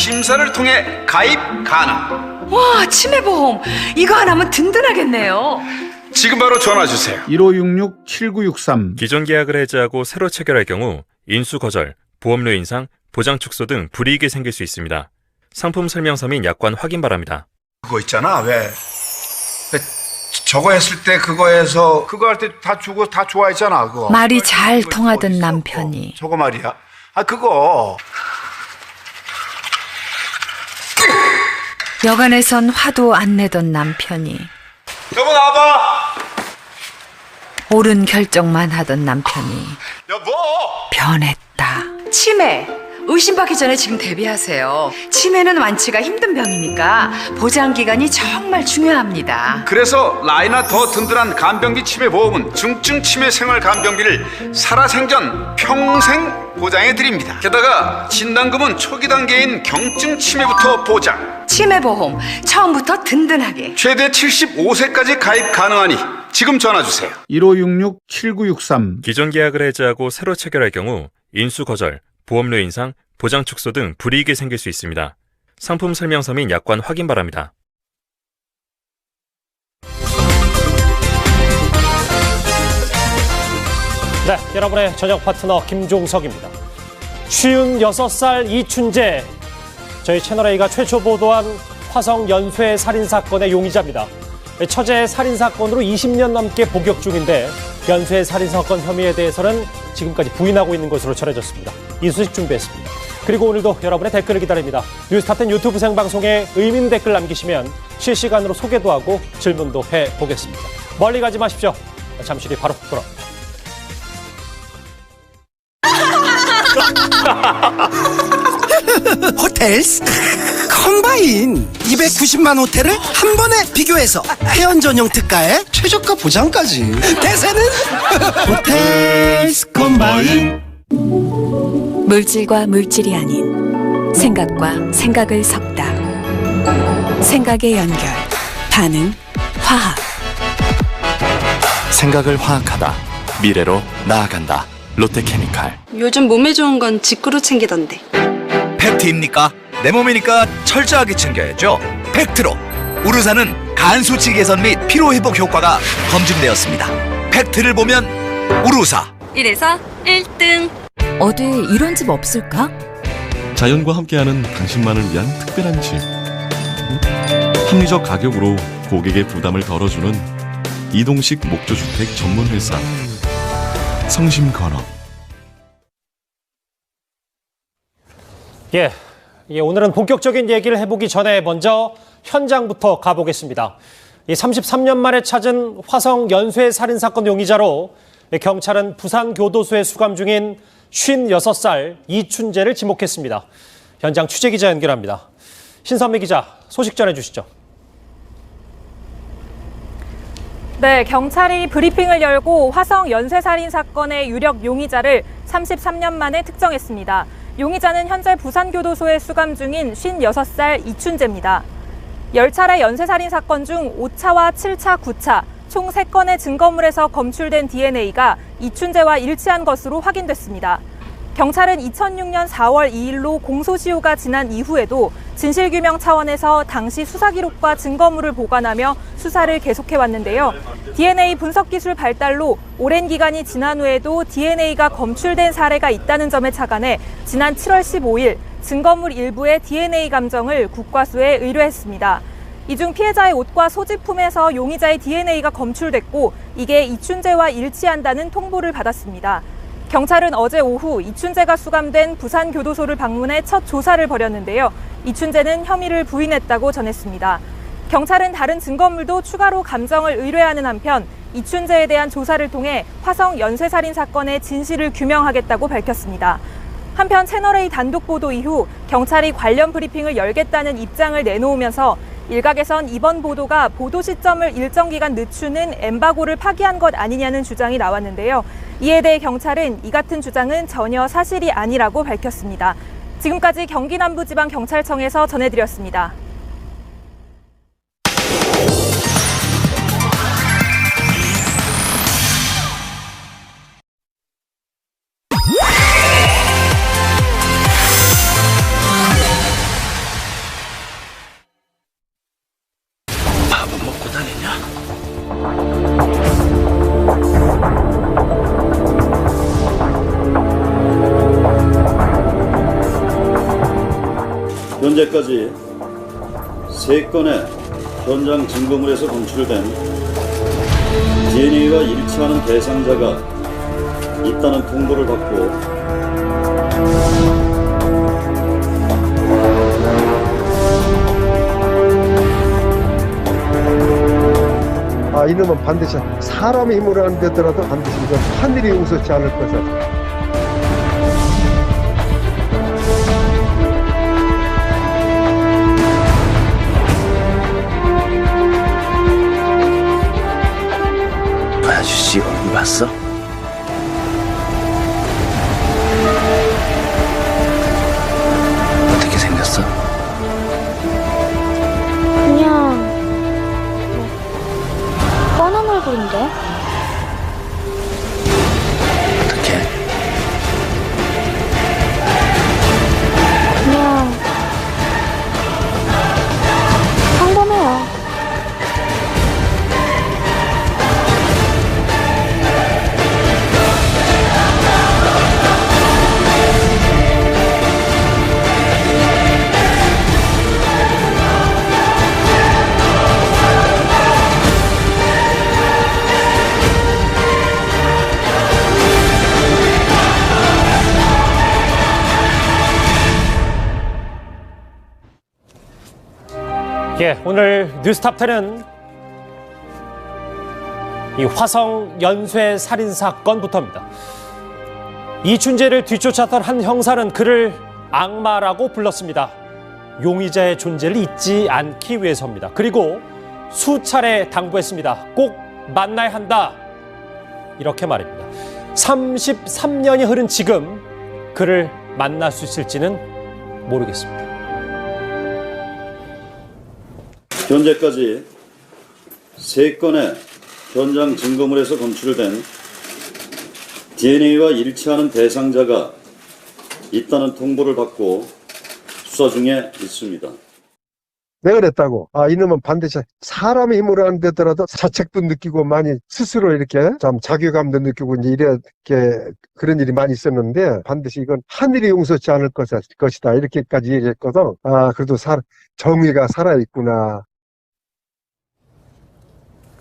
심사를 통해 가입 가능. 와, 치매보험 이거 하나면 든든하겠네요. 지금 바로 전화 주세요. 1566-7963. 기존 계약을 해지하고 새로 체결할 경우 인수 거절, 보험료 인상, 보장 축소 등 불이익이 생길 수 있습니다. 상품 설명서 및 약관 확인 바랍니다. 그거 있잖아. 왜 저거 했을 때 그거 할 때 다 주고 다 좋아했잖아. 그거 말이 잘 그거 통하던 있어, 남편이. 저거 말이야. 그거 여간에선 화도 안 내던 남편이 여보 나와봐. 옳은 결정만 하던 남편이 여보. 변했다. 치매 의심받기 전에 지금 대비하세요. 치매는 완치가 힘든 병이니까 보장기간이 정말 중요합니다. 그래서 라이나 더 든든한 간병기 치매 보험은 중증 치매 생활 간병기를 살아생전 평생 보장해 드립니다. 게다가 진단금은 초기 단계인 경증 치매부터 보장. 치매보험 처음부터 든든하게. 최대 75세까지 가입 가능하니 지금 전화 주세요. 1566-7963. 기존 계약을 해지하고 새로 체결할 경우 인수 거절, 보험료 인상, 보장 축소 등 불이익이 생길 수 있습니다. 상품 설명서 및 약관 확인 바랍니다. 네, 여러분의 저녁 파트너 김종석입니다. 56살 이춘재, 저희 채널A가 최초 보도한 화성 연쇄 살인사건의 용의자입니다. 처제 살인사건으로 20년 넘게 복역 중인데 연쇄 살인사건 혐의에 대해서는 지금까지 부인하고 있는 것으로 전해졌습니다. 이 소식 준비했습니다. 그리고 오늘도 여러분의 댓글을 기다립니다. 뉴스타텐 유튜브 생방송에 의민 댓글 남기시면 실시간으로 소개도 하고 질문도 해보겠습니다. 멀리 가지 마십시오. 잠시 뒤 바로 돌아옵니다. 호텔스 컴바인 290만 호텔을 한 번에 비교해서 회원 전용 특가에 최저가 보장까지. 대세는 호텔스 컴바인. 물질과 물질이 아닌 생각과 생각을 섞다. 생각의 연결, 반응, 화학. 생각을 화학하다. 미래로 나아간다. 롯데케미칼. 요즘 몸에 좋은 건 직구로 챙기던데. 팩트입니까? 내 몸이니까 철저하게 챙겨야죠. 팩트로. 우루사는 간 수치 개선 및 피로 회복 효과가 검증되었습니다. 팩트를 보면 우루사. 이래서 1등. 어디 이런 집 없을까? 자연과 함께하는 당신만을 위한 특별한 집. 합리적 가격으로 고객의 부담을 덜어주는 이동식 목조주택 전문회사 성심건업. 오늘은 본격적인 얘기를 해보기 전에 먼저 현장부터 가보겠습니다. 33년 만에 찾은 화성 연쇄 살인사건 용의자로 경찰은 부산교도소에 수감 중인 56살 이춘재를 지목했습니다. 현장 취재기자 연결합니다. 신선미 기자, 소식 전해주시죠. 네, 경찰이 브리핑을 열고 화성 연쇄살인 사건의 유력 용의자를 33년 만에 특정했습니다. 용의자는 현재 부산교도소에 수감 중인 56살 이춘재입니다. 10차례 연쇄살인 사건 중 5차와 7차, 9차 총 3건의 증거물에서 검출된 DNA가 이춘재와 일치한 것으로 확인됐습니다. 경찰은 2006년 4월 2일로 공소시효가 지난 이후에도 진실규명 차원에서 당시 수사 기록과 증거물을 보관하며 수사를 계속해왔는데요. DNA 분석 기술 발달로 오랜 기간이 지난 후에도 DNA가 검출된 사례가 있다는 점에 착안해 지난 7월 15일 증거물 일부의 DNA 감정을 국과수에 의뢰했습니다. 이 중 피해자의 옷과 소지품에서 용의자의 DNA가 검출됐고 이게 이춘재와 일치한다는 통보를 받았습니다. 경찰은 어제 오후 이춘재가 수감된 부산교도소를 방문해 첫 조사를 벌였는데요. 이춘재는 혐의를 부인했다고 전했습니다. 경찰은 다른 증거물도 추가로 감정을 의뢰하는 한편 이춘재에 대한 조사를 통해 화성 연쇄살인 사건의 진실을 규명하겠다고 밝혔습니다. 한편 채널A 단독 보도 이후 경찰이 관련 브리핑을 열겠다는 입장을 내놓으면서 일각에선 이번 보도가 보도 시점을 일정 기간 늦추는 엠바고를 파기한 것 아니냐는 주장이 나왔는데요. 이에 대해 경찰은 이 같은 주장은 전혀 사실이 아니라고 밝혔습니다. 지금까지 경기 남부지방경찰청에서 전해드렸습니다. 현재까지 3건의 현장 증거물에서 검출된 DNA와 일치하는 대상자가 있다는 통보를 받고 이놈은 반드시 사람의 힘으로 안 되더라도 반드시 이건 하늘이 용서치 않을 것이다. 그 아저씨 얼굴 봤어? 어떻게 생겼어? 그냥 뻔한 얼굴인데? 어떻게? 그냥 평범해요. 예, 오늘 뉴스탑10은 이 화성 연쇄 살인 사건부터입니다. 이춘재를 뒤쫓았던 한 형사는 그를 악마라고 불렀습니다. 용의자의 존재를 잊지 않기 위해서입니다. 그리고 수차례 당부했습니다. 꼭 만나야 한다. 이렇게 말입니다. 33년이 흐른 지금 그를 만날 수 있을지는 모르겠습니다. 현재까지 3건의 현장 증거물에서 검출된 DNA와 일치하는 대상자가 있다는 통보를 받고 수사 중에 있습니다. 왜 그랬다고? 이놈은 반드시 사람의 힘으로 안 되더라도 자책도 느끼고 많이 스스로 이렇게 참 자괴감도 느끼고 이제 이렇게 그런 일이 많이 있었는데 반드시 이건 하늘이 용서치 않을 것이다. 이렇게까지 얘기했거든. 그래도 정의가 살아있구나.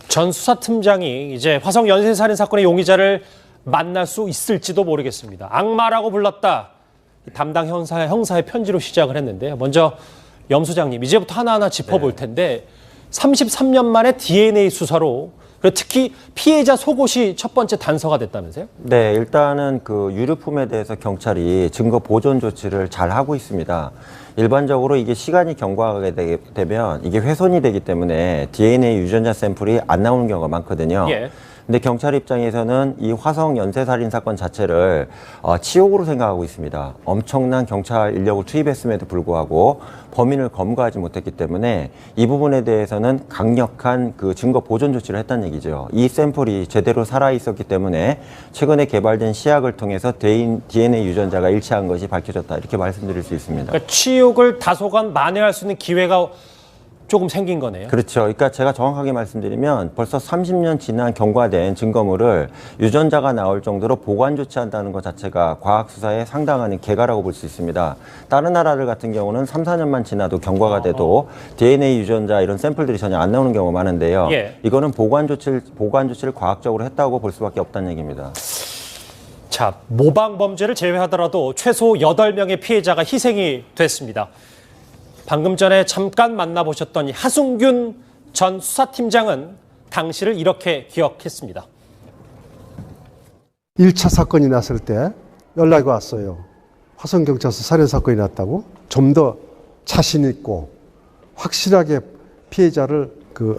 전 수사팀장이 이제 화성 연쇄살인 사건의 용의자를 만날 수 있을지도 모르겠습니다. 악마라고 불렀다. 담당 형사의 편지로 시작을 했는데요. 먼저 염 소장님, 이제부터 하나하나 짚어볼 텐데 33년 만에 DNA 수사로 그리고 특히 피해자 속옷이 첫 번째 단서가 됐다면서요? 네, 일단은 그 유류품에 대해서 경찰이 증거 보존 조치를 잘 하고 있습니다. 일반적으로 이게 시간이 경과하게 되면 이게 훼손이 되기 때문에 DNA 유전자 샘플이 안 나오는 경우가 많거든요. 예. 근데 경찰 입장에서는 이 화성 연쇄살인 사건 자체를 치욕으로 생각하고 있습니다. 엄청난 경찰 인력을 투입했음에도 불구하고 범인을 검거하지 못했기 때문에 이 부분에 대해서는 강력한 그 증거 보존 조치를 했다는 얘기죠. 이 샘플이 제대로 살아 있었기 때문에 최근에 개발된 시약을 통해서 DNA 유전자가 일치한 것이 밝혀졌다. 이렇게 말씀드릴 수 있습니다. 그러니까 치욕을 다소간 만회할 수 있는 기회가 조금 생긴 거네요. 그렇죠. 그러니까 제가 정확하게 말씀드리면 벌써 30년 지난 경과된 증거물을 유전자가 나올 정도로 보관 조치한다는 것 자체가 과학 수사에 상당한 개가라고 볼 수 있습니다. 다른 나라들 같은 경우는 3, 4년만 지나도 경과가 돼도 DNA 유전자 이런 샘플들이 전혀 안 나오는 경우가 많은데요. 예. 이거는 보관 조치를 과학적으로 했다고 볼 수밖에 없다는 얘기입니다. 자, 모방 범죄를 제외하더라도 최소 8명의 피해자가 희생이 됐습니다. 방금 전에 잠깐 만나보셨던 하승균 전 수사팀장은 당시를 이렇게 기억했습니다. 1차 사건이 났을 때 연락이 왔어요. 화성경찰서 살인사건이 났다고. 좀 더 자신 있고 확실하게 피해자를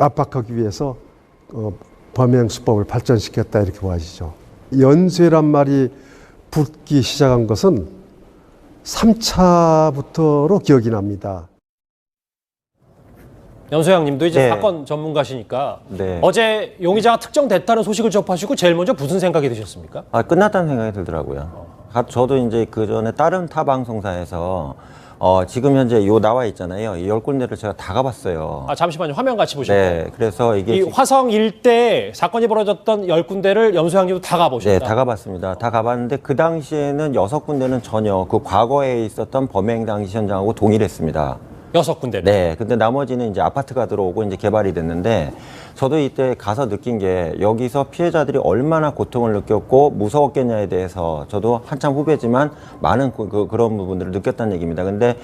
압박하기 위해서 범행 수법을 발전시켰다 이렇게 보아지죠. 연쇄란 말이 붙기 시작한 것은 3차부터로 기억이 납니다. 연소영 님도 이제 네. 사건 전문가시니까 네. 어제 용의자가 특정됐다는 소식을 접하시고 제일 먼저 무슨 생각이 드셨습니까? 끝났다는 생각이 들더라고요. 저도 이제 그 전에 다른 타 방송사에서 지금 현재 요 나와 있잖아요. 이 10군데를 제가 다 가봤어요. 아, 잠시만요. 화면 같이 보실까요? 네, 그래서 이게 이 화성 일대에 사건이 벌어졌던 10군데를 염소양님도 다 가보셨다. 네, 다 가봤습니다. 다 가봤는데 그 당시에는 6군데는 전혀 그 과거에 있었던 범행 당시 현장하고 동일했습니다. 6군데. 네, 근데 나머지는 이제 아파트가 들어오고 이제 개발이 됐는데 저도 이때 가서 느낀 게 여기서 피해자들이 얼마나 고통을 느꼈고 무서웠겠냐에 대해서 저도 한참 후배지만 많은 그런 부분들을 느꼈다는 얘기입니다. 근데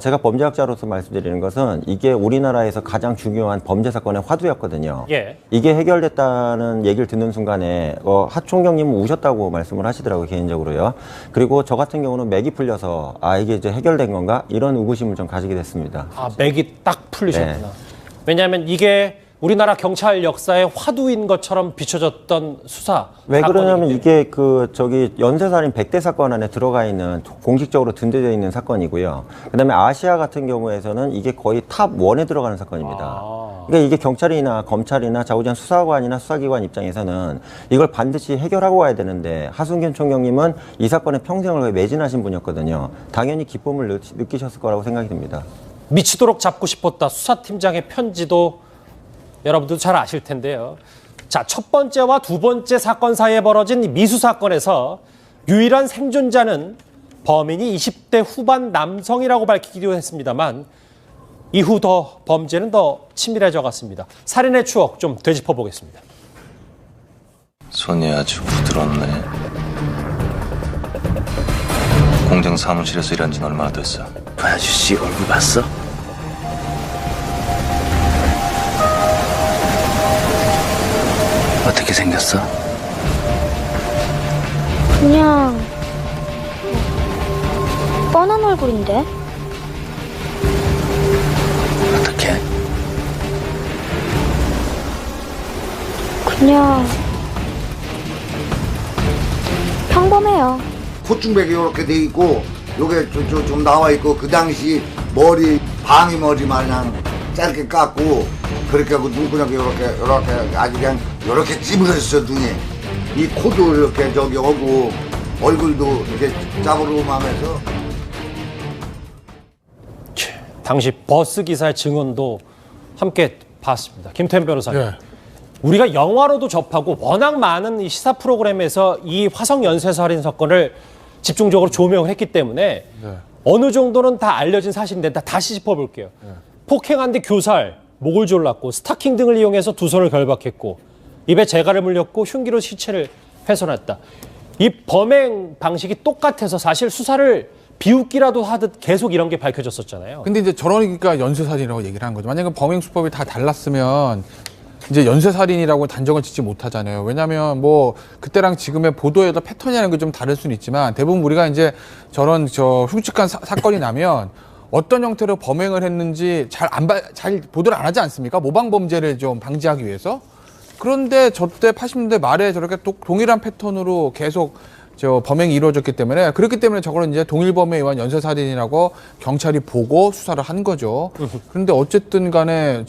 제가 범죄학자로서 말씀드리는 것은 이게 우리나라에서 가장 중요한 범죄 사건의 화두였거든요. 예. 이게 해결됐다는 얘기를 듣는 순간에 하 총경님은 우셨다고 말씀을 하시더라고요, 개인적으로요. 그리고 저 같은 경우는 맥이 풀려서 이게 이제 해결된 건가? 이런 의구심을 좀 가지게 됐습니다. 아, 맥이 딱 풀리셨구나. 네. 왜냐하면 이게 우리나라 경찰 역사의 화두인 것처럼 비춰졌던 수사. 왜 그러냐면 사건이기 이게 연쇄살인 100대 사건 안에 들어가 있는, 공식적으로 등재되어 있는 사건이고요. 그다음에 아시아 같은 경우에서는 이게 거의 탑 1에 들어가는 사건입니다. 그러니까 이게 경찰이나 검찰이나 좌우지간 수사관이나 수사기관 입장에서는 이걸 반드시 해결하고 와야 되는데 하승균 총경님은 이 사건에 평생을 매진하신 분이었거든요. 당연히 기쁨을 느끼셨을 거라고 생각이 듭니다. 미치도록 잡고 싶었다. 수사팀장의 편지도 여러분도 잘 아실 텐데요. 자, 첫 번째와 두 번째 사건 사이에 벌어진 미수 사건에서 유일한 생존자는 범인이 20대 후반 남성이라고 밝히기도 했습니다만 이후 범죄는 더 치밀해져 갔습니다. 살인의 추억 좀 되짚어 보겠습니다. 손이 아주 부드럽네. 공장 사무실에서 일한 지는 얼마나 됐어? 그 아저씨 얼굴 봤어? 어떻게 생겼어? 그냥 뻔한 얼굴인데? 어떻게? 그냥 평범해요. 콧중백이 이렇게 돼 있고 요게 좀 나와 있고 그 당시 머리 방이 머리 마냥 짧게 깎고 그렇게 하고 눈구녕이 이렇게 아주 그냥 이렇게 찌부러졌어 눈이. 이 코도 이렇게 저기 하고 얼굴도 이렇게 짜부름하면서. 당시 버스 기사의 증언도 함께 봤습니다. 김태현 변호사님. 우리가 영화로도 접하고 워낙 많은 이 시사 프로그램에서 이 화성 연쇄살인 사건을 집중적으로 조명을 했기 때문에 어느 정도는 다 알려진 사실인데 다시 짚어볼게요. 폭행한 뒤 교살, 목을 졸랐고 스타킹 등을 이용해서 두 손을 결박했고 입에 재갈을 물렸고 흉기로 시체를 훼손했다. 이 범행 방식이 똑같아서 사실 수사를 비웃기라도 하듯 계속 이런 게 밝혀졌었잖아요. 근데 이제 저러니까 연쇄살인이라고 얘기를 한 거죠. 만약에 범행 수법이 다 달랐으면 이제 연쇄살인이라고 단정을 짓지 못하잖아요. 왜냐하면 뭐 그때랑 지금의 보도에도 패턴이라는 게 좀 다를 수는 있지만 대부분 우리가 이제 저런 흉측한 사건이 나면 어떤 형태로 범행을 했는지 잘 보도를 안 하지 않습니까? 모방 범죄를 좀 방지하기 위해서. 그런데 저때 80년대 말에 저렇게 동일한 패턴으로 계속 범행이 이루어졌기 때문에 그렇기 때문에 저거는 이제 동일범에 의한 연쇄살인이라고 경찰이 보고 수사를 한 거죠. 그런데 어쨌든 간에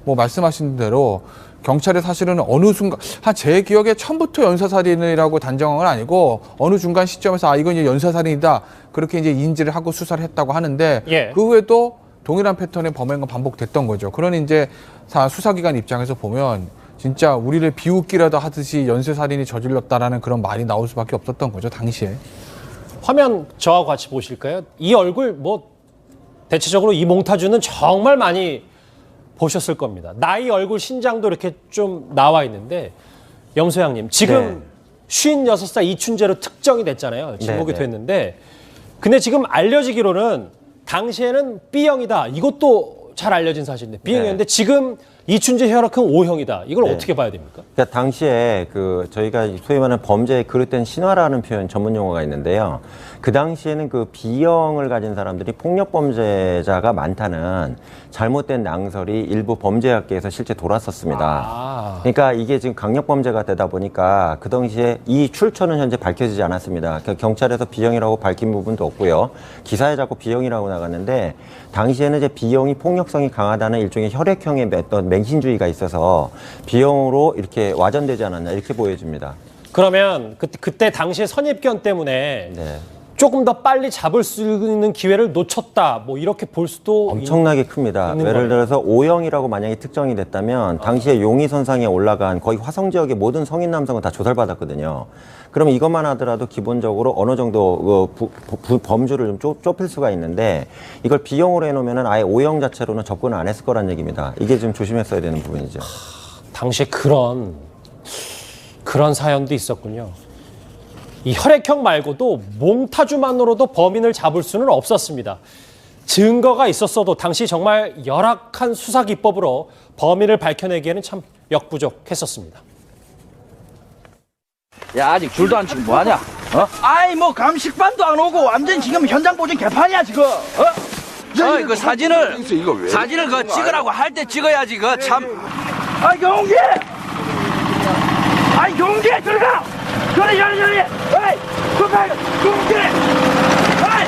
뭐 말씀하신 대로 경찰이 사실은 어느 순간 제 기억에 처음부터 연쇄살인이라고 단정한 건 아니고 어느 중간 시점에서 이건 이제 연쇄살인이다 그렇게 이제 인지를 하고 수사를 했다고 하는데 그 후에도 동일한 패턴의 범행은 반복됐던 거죠. 그러니 이제 수사기관 입장에서 보면 진짜 우리를 비웃기라도 하듯이 연쇄살인이 저질렀다라는 그런 말이 나올 수밖에 없었던 거죠, 당시에. 화면 저하고 같이 보실까요? 이 얼굴 대체적으로 이 몽타주는 정말 많이 보셨을 겁니다. 나이, 얼굴, 신장도 이렇게 좀 나와 있는데 염소양님 지금 56살 이춘재로 특정이 됐잖아요. 지목이 됐는데 근데 지금 알려지기로는 당시에는 B형이다. 이것도 잘 알려진 사실인데 B형이었는데 지금 이춘재 혈액형 O형이다. 이걸 어떻게 봐야 됩니까? 그러니까 당시에 저희가 소위 말하는 범죄의 그릇된 신화라는 표현 전문 용어가 있는데요. 그 당시에는 그 B형을 가진 사람들이 폭력 범죄자가 많다는 잘못된 낭설이 일부 범죄학계에서 실제 돌았었습니다. 그러니까 이게 지금 강력 범죄가 되다 보니까 그 당시에 이 출처는 현재 밝혀지지 않았습니다. 그러니까 경찰에서 B형이라고 밝힌 부분도 없고요. 기사에 자꾸 B형이라고 나갔는데 당시에는 이제 B형이 폭력성이 강하다는 일종의 혈액형의 어떤 맹신주의가 있어서 B형으로 이렇게 와전되지 않았나 이렇게 보여집니다. 그러면 그때 당시의 선입견 때문에 조금 더 빨리 잡을 수 있는 기회를 놓쳤다. 뭐 이렇게 볼 수도 엄청나게 큽니다. 있는 예를 거예요. 들어서 O형이라고 만약에 특정이 됐다면 당시에 용의선상에 올라간 거의 화성 지역의 모든 성인 남성은 다 조사를 받았거든요. 그러면 이것만 하더라도 기본적으로 어느 정도 범주를 좀 좁힐 수가 있는데 이걸 B형으로 해놓으면 아예 O형 자체로는 접근을 안 했을 거란 얘기입니다. 이게 좀 조심했어야 되는 부분이죠. 당시에 그런 사연도 있었군요. 이 혈액형 말고도 몽타주만으로도 범인을 잡을 수는 없었습니다. 증거가 있었어도 당시 정말 열악한 수사 기법으로 범인을 밝혀내기에는 참 역부족했었습니다. 야, 아직 줄도 안 치고 뭐하냐? 아이, 뭐 감식반도 안 오고 완전 지금 현장 보증 개판이야 지금. 그 사진을 그 찍으라고 할 때 찍어야지. 그 참. 아, 경계! 아이, 경계 들어가! 저리! 에이! 그만! 경계! 에이!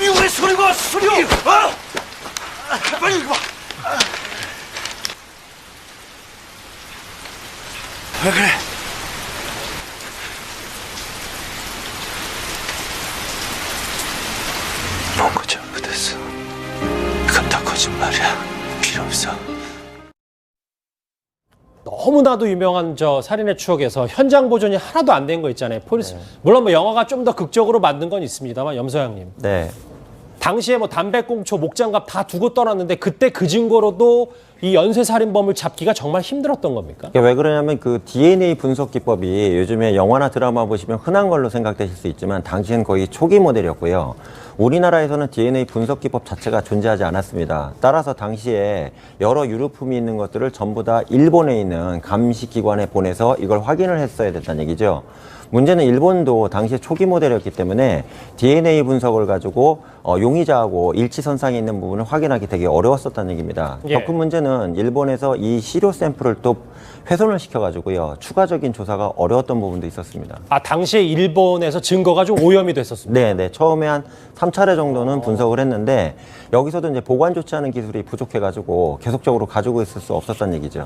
이거 왜 소리가 소리? 빨리 이거 봐. 왜 그래? 뭔가 잘못했어. 그건 다 거짓말이야. 필요 없어. 너무나도 유명한 저 살인의 추억에서 현장 보존이 하나도 안 된 거 있잖아요. 폴리스. 물론 뭐 영화가 좀 더 극적으로 만든 건 있습니다만 염소양님. 네. 당시에 뭐 담배꽁초, 목장갑 다 두고 떠났는데 그때 그 증거로도 이 연쇄살인범을 잡기가 정말 힘들었던 겁니까? 왜 그러냐면 그 DNA 분석 기법이 요즘에 영화나 드라마 보시면 흔한 걸로 생각되실 수 있지만 당시엔 거의 초기 모델이었고요. 우리나라에서는 DNA 분석 기법 자체가 존재하지 않았습니다. 따라서 당시에 여러 유류품이 있는 것들을 전부 다 일본에 있는 감시기관에 보내서 이걸 확인을 했어야 됐다는 얘기죠. 문제는 일본도 당시에 초기 모델이었기 때문에 DNA 분석을 가지고 용의자하고 일치선상에 있는 부분을 확인하기 되게 어려웠었다는 얘기입니다. 예. 더 큰 문제는 일본에서 이 시료 샘플을 또 훼손을 시켜가지고요. 추가적인 조사가 어려웠던 부분도 있었습니다. 아, 당시에 일본에서 증거가 좀 오염이 됐었습니다. 네. 처음에 한 3차례 정도는 분석을 했는데 여기서도 이제 보관 조치하는 기술이 부족해가지고 계속적으로 가지고 있을 수 없었다는 얘기죠.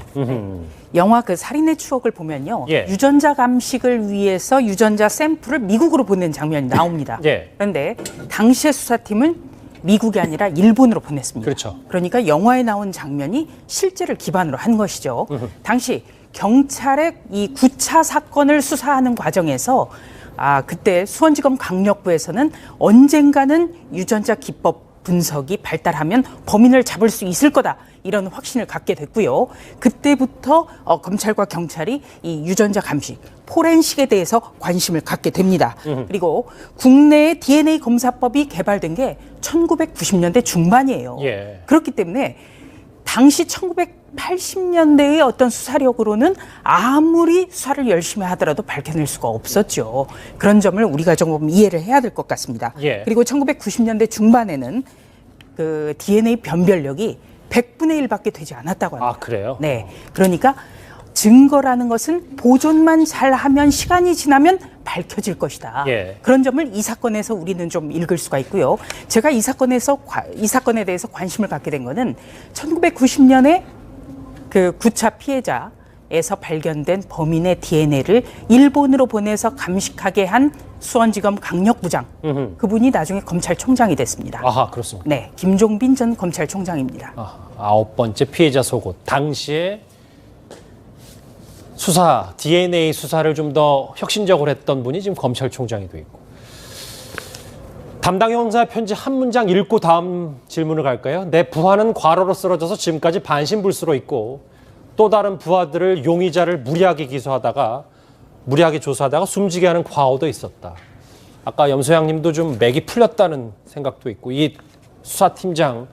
영화 그 살인의 추억을 보면요. 예. 유전자 감식을 위해서 유전자 샘플을 미국으로 보낸 장면이 나옵니다. 예. 그런데 당시의 수사팀은 미국이 아니라 일본으로 보냈습니다. 그렇죠. 그러니까 영화에 나온 장면이 실제를 기반으로 한 것이죠. 당시 경찰의 이 9차 사건을 수사하는 과정에서 그때 수원지검 강력부에서는 언젠가는 유전자 기법 분석이 발달하면 범인을 잡을 수 있을 거다. 이런 확신을 갖게 됐고요. 그때부터 검찰과 경찰이 이 유전자 감식, 포렌식에 대해서 관심을 갖게 됩니다. 그리고 국내의 DNA 검사법이 개발된 게 1990년대 중반이에요. 예. 그렇기 때문에 당시 1980년대의 어떤 수사력으로는 아무리 수사를 열심히 하더라도 밝혀낼 수가 없었죠. 그런 점을 우리가 조금 이해를 해야 될 것 같습니다. 예. 그리고 1990년대 중반에는 그 DNA 변별력이 100분의 1밖에 되지 않았다고 합니다. 아, 그래요? 네. 그러니까 증거라는 것은 보존만 잘하면 시간이 지나면 밝혀질 것이다. 예. 그런 점을 이 사건에서 우리는 좀 읽을 수가 있고요. 제가 이 사건에 대해서 관심을 갖게 된 거는 1990년에 그 9차 피해자에서 발견된 범인의 DNA를 일본으로 보내서 감식하게 한 수원지검 강력부장. 그분이 나중에 검찰총장이 됐습니다. 아하, 그렇습니다. 네, 김종빈 전 검찰총장입니다. 9번째 피해자 속옷. 당시에 DNA 수사를 좀 더 혁신적으로 했던 분이 지금 검찰총장이 돼 있고. 담당 형사 편지 한 문장 읽고 다음 질문을 갈까요? 내 부하는 과로로 쓰러져서 지금까지 반신불수로 있고 또 다른 부하들을 용의자를 무리하게 조사하다가 숨지게 하는 과오도 있었다. 아까 염소양님도 좀 맥이 풀렸다는 생각도 있고 이 수사팀장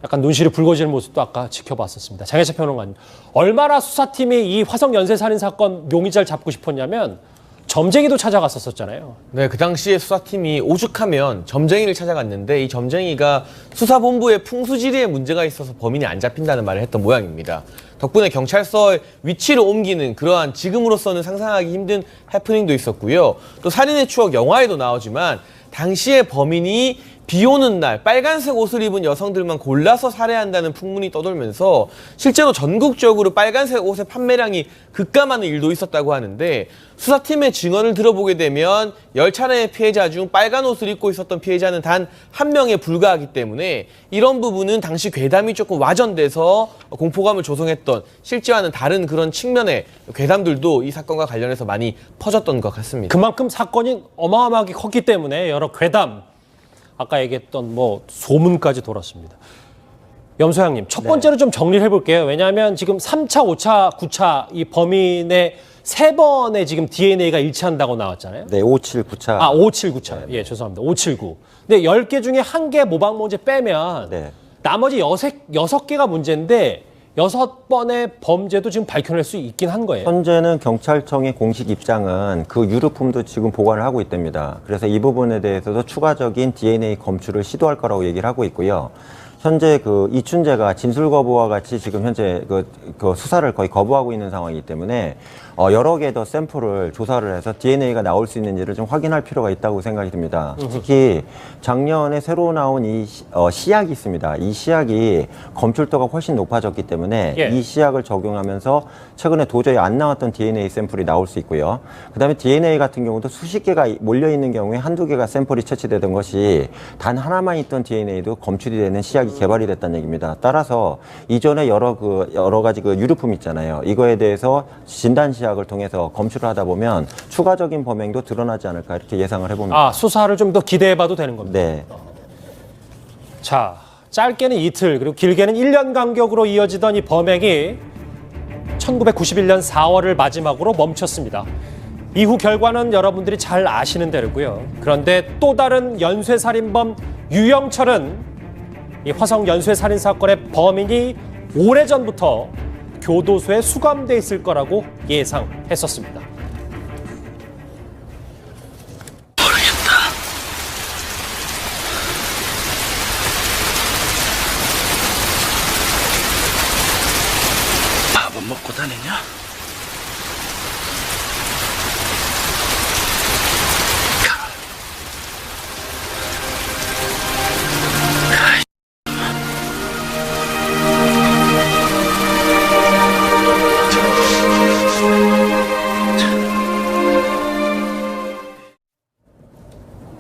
약간 눈시리 붉어지는 모습도 아까 지켜봤었습니다. 장혜철 평론가님, 얼마나 수사팀이 이 화성 연쇄살인 사건 용의자를 잡고 싶었냐면 점쟁이도 찾아갔었잖아요. 네, 그 당시에 수사팀이 오죽하면 점쟁이를 찾아갔는데 이 점쟁이가 수사본부의 풍수지리에 문제가 있어서 범인이 안 잡힌다는 말을 했던 모양입니다. 덕분에 경찰서의 위치를 옮기는 그러한 지금으로서는 상상하기 힘든 해프닝도 있었고요. 또 살인의 추억 영화에도 나오지만 당시에 범인이 비 오는 날 빨간색 옷을 입은 여성들만 골라서 살해한다는 풍문이 떠돌면서 실제로 전국적으로 빨간색 옷의 판매량이 급감하는 일도 있었다고 하는데 수사팀의 증언을 들어보게 되면 10차례의 피해자 중 빨간 옷을 입고 있었던 피해자는 단 한 명에 불과하기 때문에 이런 부분은 당시 괴담이 조금 와전돼서 공포감을 조성했던 실제와는 다른 그런 측면의 괴담들도 이 사건과 관련해서 많이 퍼졌던 것 같습니다. 그만큼 사건이 어마어마하게 컸기 때문에 여러 괴담, 아까 얘기했던 뭐 소문까지 돌았습니다. 염소양님, 첫 번째로 좀 정리를 해볼게요. 왜냐하면 지금 3차, 5차, 9차 이 범인의 3번의 지금 DNA가 일치한다고 나왔잖아요. 네, 57, 9차. 57, 9차. 예, 죄송합니다. 579. 근데 10개 중에 1개 모방문제 빼면 나머지 6개가 문제인데 6번의 범죄도 지금 밝혀낼 수 있긴 한 거예요. 현재는 경찰청의 공식 입장은 그 유류품도 지금 보관을 하고 있답니다. 그래서 이 부분에 대해서도 추가적인 DNA 검출을 시도할 거라고 얘기를 하고 있고요. 현재 그 이춘재가 진술 거부와 같이 지금 현재 그 수사를 거의 거부하고 있는 상황이기 때문에 여러 개 더 샘플을 조사를 해서 DNA가 나올 수 있는지를 좀 확인할 필요가 있다고 생각이 듭니다. 특히 작년에 새로 나온 이 시약이 있습니다. 이 시약이 검출도가 훨씬 높아졌기 때문에 이 시약을 적용하면서 최근에 도저히 안 나왔던 DNA 샘플이 나올 수 있고요. 그다음에 DNA 같은 경우도 수십 개가 몰려있는 경우에 한두 개가 샘플이 채취되던 것이 단 하나만 있던 DNA도 검출이 되는 시약이 개발이 됐다는 얘기입니다. 따라서 이전에 여러 가지 그 유류품 있잖아요. 이거에 대해서 진단 시약을 통해서 검출을 하다 보면 추가적인 범행도 드러나지 않을까 이렇게 예상을 해봅니다. 수사를 좀 더 기대해봐도 되는 겁니다. 네. 자, 짧게는 이틀 그리고 길게는 1년 간격으로 이어지던 이 범행이 1991년 4월을 마지막으로 멈췄습니다. 이후 결과는 여러분들이 잘 아시는 대로고요. 그런데 또 다른 연쇄살인범 유영철은 이 화성 연쇄살인 사건의 범인이 오래전부터 교도소에 수감돼 있을 거라고 예상했었습니다. 밥은 먹고 다니냐?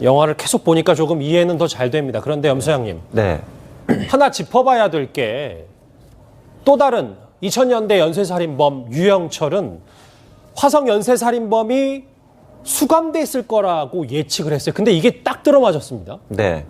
영화를 계속 보니까 조금 이해는 더 잘 됩니다. 그런데 염소양님, 하나 짚어봐야 될 게 또 다른 2000년대 연쇄살인범 유영철은 화성 연쇄살인범이 수감돼 있을 거라고 예측을 했어요. 근데 이게 딱 들어맞았습니다. 네.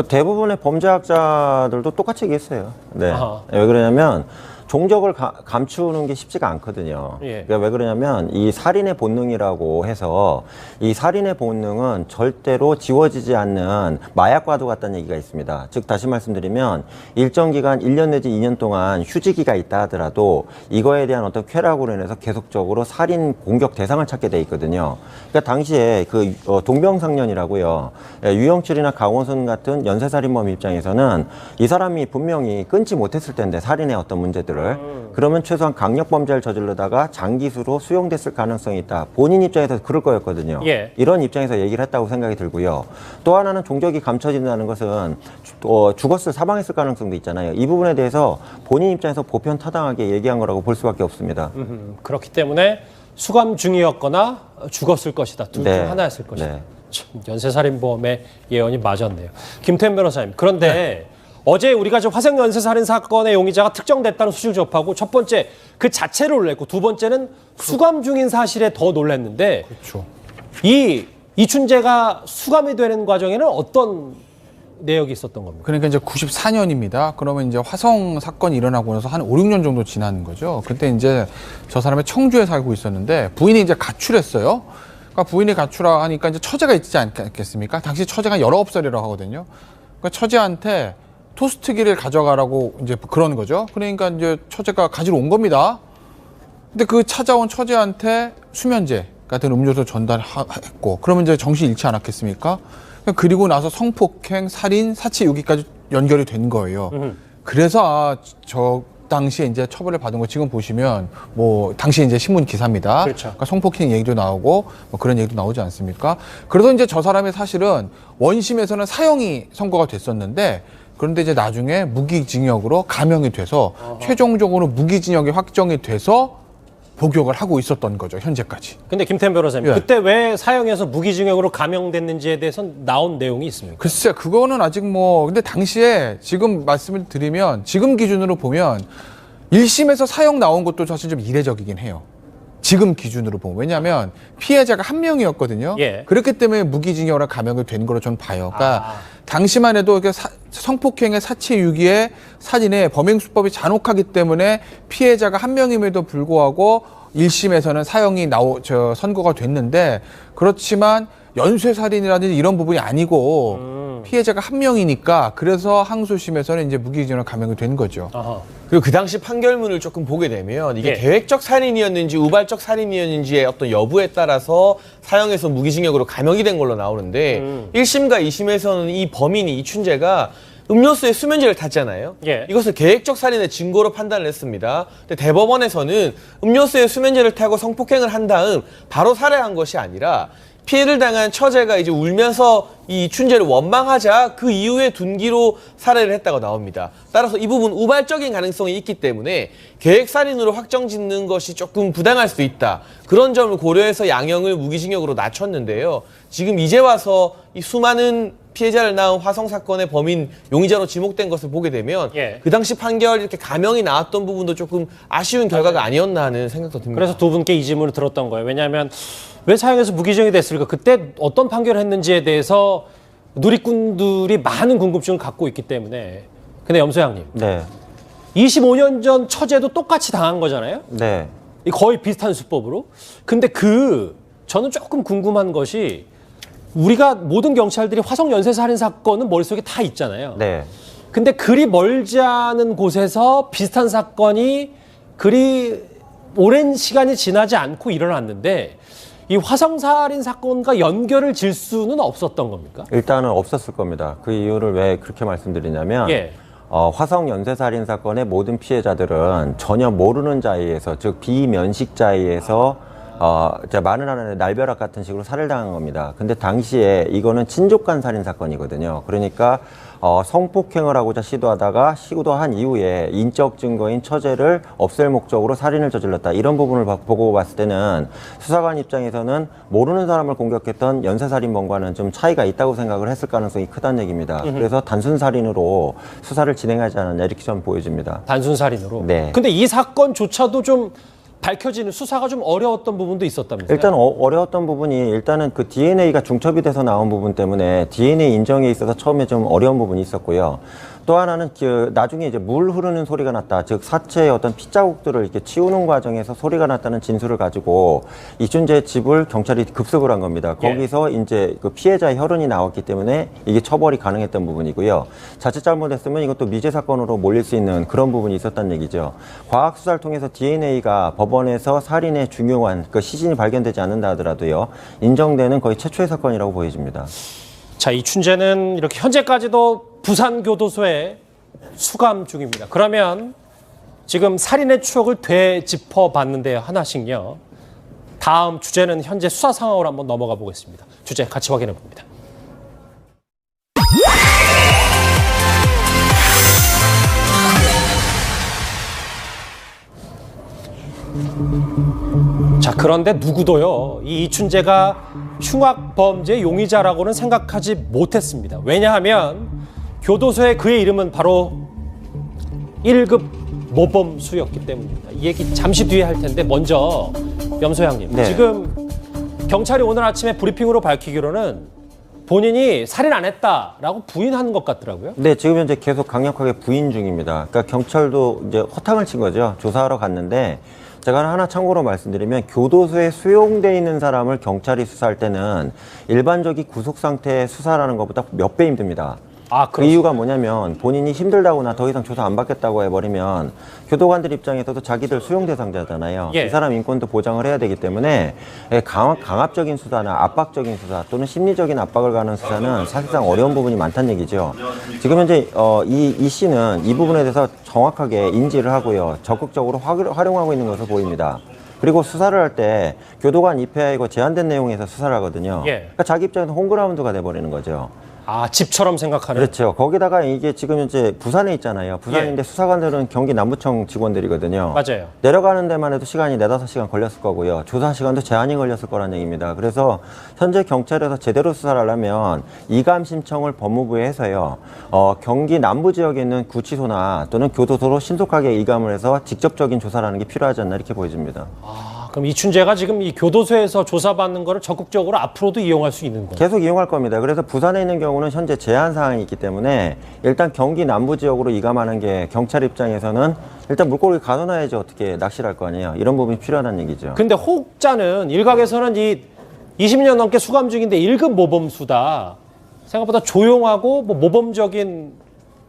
대부분의 범죄학자들도 똑같이 얘기했어요. 네. 왜 그러냐면 종적을 감추는 게 쉽지가 않거든요. 그러니까 왜 그러냐면 이 살인의 본능이라고 해서 이 살인의 본능은 절대로 지워지지 않는 마약과도 같다는 얘기가 있습니다. 즉 다시 말씀드리면 일정 기간 1년 내지 2년 동안 휴지기가 있다 하더라도 이거에 대한 어떤 쾌락으로 인해서 계속적으로 살인 공격 대상을 찾게 돼 있거든요. 그러니까 당시에 그 동병상련이라고요. 유영철이나 강원순 같은 연쇄살인범 입장에서는 이 사람이 분명히 끊지 못했을 텐데 살인의 어떤 문제들 그러면 최소한 강력범죄를 저지르다가 장기수로 수용됐을 가능성이 있다. 본인 입장에서 그럴 거였거든요. 이런 입장에서 얘기를 했다고 생각이 들고요. 또 하나는 종적이 감춰진다는 것은 죽었을 사망했을 가능성도 있잖아요. 이 부분에 대해서 본인 입장에서 보편타당하게 얘기한 거라고 볼 수밖에 없습니다. 그렇기 때문에 수감 중이었거나 죽었을 것이다. 둘 중 하나였을 것이다. 참, 연쇄살인범의 예언이 맞았네요. 김태현 변호사님, 그런데 어제 우리가 저 화성 연쇄살인 사건의 용의자가 특정됐다는 소식을 접하고 첫 번째 그 자체를 놀랐고 두 번째는 수감 중인 사실에 더 놀랐는데 이 이춘재가 수감이 되는 과정에는 어떤 내역이 있었던 겁니까? 그러니까 이제 94년입니다. 그러면 이제 화성 사건이 일어나고 나서 한 5, 6년 정도 지난 거죠. 그때 이제 저 사람이 청주에 살고 있었는데 부인이 이제 가출했어요. 그러니까 부인이 가출하니까 이제 처제가 있지 않겠습니까? 당시 처제가 19살이라고 하거든요. 그러니까 처제한테 토스트기를 가져가라고 이제 그런 거죠. 그러니까 이제 처제가 가지러 온 겁니다. 근데 그 찾아온 처제한테 수면제 같은 음료수 전달했고, 그러면 이제 정신이 잃지 않았겠습니까? 그리고 나서 성폭행, 살인, 사치, 유기까지 연결이 된 거예요. 그래서 당시에 이제 처벌을 받은 거 지금 보시면 뭐 당시 이제 신문 기사입니다. 그렇죠. 그러니까 성폭행 얘기도 나오고 뭐 그런 얘기도 나오지 않습니까? 그래서 이제 저 사람이 사실은 원심에서는 사형이 선고가 됐었는데 그런데 이제 나중에 무기징역으로 감형이 돼서 최종적으로 무기징역이 확정이 돼서 복역을 하고 있었던 거죠, 현재까지. 근데 김태현 변호사님, 예. 그때 왜 사형에서 무기징역으로 감형됐는지에 대해서 나온 내용이 있습니까? 글쎄, 그거는 아직 뭐, 근데 당시에 지금 말씀을 드리면, 지금 기준으로 보면 1심에서 사형 나온 것도 사실 좀 이례적이긴 해요. 지금 기준으로 보면. 왜냐하면 피해자가 한 명이었거든요. 예. 그렇기 때문에 무기징역으로 감형이 된 거로 저는 봐요. 그러니까 당시만 해도 성폭행의 사체 유기에 살인의 범행 수법이 잔혹하기 때문에 피해자가 한 명임에도 불구하고 1심에서는 사형이 선고가 됐는데 그렇지만 연쇄살인이라든지 이런 부분이 아니고 피해자가 한 명이니까 그래서 항소심에서는 이제 무기징역으로 감형이 된 거죠. 그리고 그 당시 판결문을 조금 보게 되면 이게 예. 계획적 살인이었는지 우발적 살인이었는지의 어떤 여부에 따라서 사형에서 무기징역으로 감형이 된 걸로 나오는데 1심과 2심에서는 이 범인이 이춘재가 음료수에 수면제를 탔잖아요. 예. 이것을 계획적 살인의 증거로 판단을 했습니다. 근데 대법원에서는 음료수에 수면제를 타고 성폭행을 한 다음 바로 살해한 것이 아니라 피해를 당한 처제가 이제 울면서 이 이춘재를 원망하자 그 이후에 둔기로 살해를 했다고 나옵니다. 따라서 이 부분 우발적인 가능성이 있기 때문에 계획살인으로 확정짓는 것이 조금 부당할 수 있다. 그런 점을 고려해서 양형을 무기징역으로 낮췄는데요. 지금 이제 와서 이 수많은 피해자를 낳은 화성 사건의 범인 용의자로 지목된 것을 보게 되면 예. 그 당시 판결 이렇게 감형이 나왔던 부분도 조금 아쉬운 결과가 아니었나 하는 생각도 듭니다. 그래서 두 분께 이 질문을 들었던 거예요. 왜냐하면 왜 사형에서 무기징역이 됐을까? 그때 어떤 판결을 했는지에 대해서 누리꾼들이 많은 궁금증을 갖고 있기 때문에. 근데 염소장님, 네. 25년 전 처제도 똑같이 당한 거잖아요. 네. 거의 비슷한 수법으로. 근데 저는 조금 궁금한 것이 우리가 모든 경찰들이 화성 연쇄살인 사건은 머릿속에 다 있잖아요. 네. 근데 그리 멀지 않은 곳에서 비슷한 사건이 그리 오랜 시간이 지나지 않고 일어났는데 이 화성살인 사건과 연결을 질 수는 없었던 겁니까? 일단은 없었을 겁니다. 그 이유를 왜 그렇게 말씀드리냐면 예. 화성 연쇄살인 사건의 모든 피해자들은 전혀 모르는 자리에서, 즉 비면식 자리에서 마늘 하나에 날벼락 같은 식으로 살해를 당한 겁니다. 근데 당시에 이거는 친족간 살인 사건이거든요. 그러니까 성폭행을 하고자 시도한 이후에 인적 증거인 처제를 없앨 목적으로 살인을 저질렀다. 이런 부분을 보고 봤을 때는 수사관 입장에서는 모르는 사람을 공격했던 연쇄살인범과는 좀 차이가 있다고 생각을 했을 가능성이 크다는 얘기입니다. 그래서 단순 살인으로 수사를 진행하지 않았냐 이렇게 좀 보여집니다. 단순 살인으로? 네. 근데 이 사건조차도 좀 밝혀지는 수사가 좀 어려웠던 부분도 있었다면서요? 일단 어려웠던 부분이 일단은 그 DNA가 중첩이 돼서 나온 부분 때문에 DNA 인정에 있어서 처음에 좀 어려운 부분이 있었고요. 또 하나는 나중에 이제 물 흐르는 소리가 났다. 즉 사체의 어떤 핏자국들을 이렇게 치우는 과정에서 소리가 났다는 진술을 가지고 이춘재 집을 경찰이 급습을 한 겁니다. 거기서 이제 그 피해자의 혈흔이 나왔기 때문에 이게 처벌이 가능했던 부분이고요. 자칫 잘못했으면 이것도 미제 사건으로 몰릴 수 있는 그런 부분이 있었다는 얘기죠. 과학 수사를 통해서 DNA가 법원에서 살인의 중요한 그 시신이 발견되지 않는다 하더라도요. 인정되는 거의 최초의 사건이라고 보여집니다. 자, 이춘재는 이렇게 현재까지도 부산교도소에 수감 중입니다. 그러면 지금 살인의 추억을 되짚어 봤는데요. 하나씩요. 다음 주제는 현재 수사 상황으로 한번 넘어가 보겠습니다. 주제 같이 확인해 봅니다. 자, 그런데 누구도요, 이 이춘재가 흉악범죄 용의자라고는 생각하지 못했습니다. 왜냐하면 교도소에 그의 이름은 바로 1급 모범수였기 때문입니다. 이 얘기 잠시 뒤에 할 텐데 먼저 염소장님, 네. 지금 경찰이 오늘 아침에 브리핑으로 밝히기로는 본인이 살인 안 했다라고 부인하는 것 같더라고요. 네, 지금 현재 계속 강력하게 부인 중입니다. 그러니까 경찰도 이제 허탕을 친 거죠. 조사하러 갔는데 제가 하나 참고로 말씀드리면 교도소에 수용돼 있는 사람을 경찰이 수사할 때는 일반적인 구속 상태의 수사라는 것보다 몇 배 힘듭니다. 그 이유가 뭐냐면 본인이 힘들다거나 더 이상 조사 안 받겠다고 해버리면 교도관들 입장에서도 자기들 수용 대상자잖아요. 예. 이 사람 인권도 보장을 해야 되기 때문에 강압적인 수사나 압박적인 수사 또는 심리적인 압박을 가는 수사는 사실상 어려운 부분이 많다는 얘기죠. 지금 현재 이 씨는 이 부분에 대해서 정확하게 인지를 하고요. 적극적으로 활용하고 있는 것으로 보입니다. 그리고 수사를 할 때 교도관 입회하고 제한된 내용에서 수사를 하거든요. 예. 그러니까 자기 입장에서 홈그라운드가 돼버리는 거죠. 아, 집처럼 생각하는. 그렇죠. 거기다가 이게 지금 이제 부산에 있잖아요. 부산인데 예. 수사관들은 경기 남부청 직원들이거든요. 맞아요. 내려가는 데만 해도 시간이 4-5시간 걸렸을 거고요. 조사 시간도 제한이 걸렸을 거란 얘기입니다. 그래서 현재 경찰에서 제대로 수사를 하려면 이감 신청을 법무부에 해서요. 경기 남부 지역에 있는 구치소나 또는 교도소로 신속하게 이감을 해서 직접적인 조사를 하는 게 필요하지 않나 이렇게 보여집니다. 그럼 이춘재가 지금 이 교도소에서 조사받는 거를 적극적으로 앞으로도 이용할 수 있는 거예요? 계속 이용할 겁니다. 그래서 부산에 있는 경우는 현재 제한 사항이 있기 때문에 일단 경기 남부 지역으로 이감하는 게 경찰 입장에서는 일단 물고기 가둬놔야지 어떻게 낚시를 할 거 아니에요. 이런 부분이 필요하다는 얘기죠. 근데 혹자는 일각에서는 이 20년 넘게 수감 중인데 1급 모범수다. 생각보다 조용하고 뭐 모범적인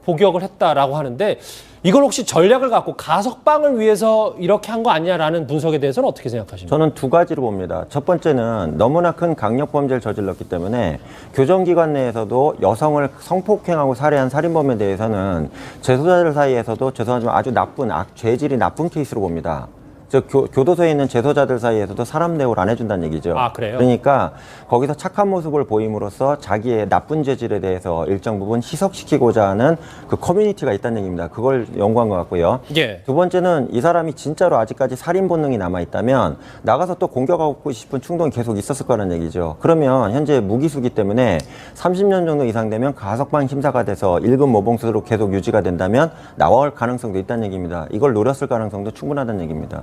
복역을 했다라고 하는데 이걸 혹시 전략을 갖고 가석방을 위해서 이렇게 한 거 아니냐라는 분석에 대해서는 어떻게 생각하십니까? 저는 두 가지로 봅니다. 첫 번째는 너무나 큰 강력범죄를 저질렀기 때문에 교정기관 내에서도 여성을 성폭행하고 살해한 살인범에 대해서는 재소자들 사이에서도 죄송하지만 아주 나쁜 죄질이 나쁜 케이스로 봅니다. 즉 교도소에 있는 재소자들 사이에서도 사람 대우를 안 해준다는 얘기죠. 아, 그래요? 그러니까 거기서 착한 모습을 보임으로써 자기의 나쁜 재질에 대해서 일정 부분 희석시키고자 하는 그 커뮤니티가 있다는 얘기입니다. 그걸 연구한 것 같고요. 예. 두 번째는 이 사람이 진짜로 아직까지 살인 본능이 남아있다면 나가서 또 공격하고 싶은 충동이 계속 있었을 거라는 얘기죠. 그러면 현재 무기수기 때문에 30년 정도 이상 되면 가석방 심사가 돼서 1급 모범수로 계속 유지가 된다면 나올 가능성도 있다는 얘기입니다. 이걸 노렸을 가능성도 충분하다는 얘기입니다.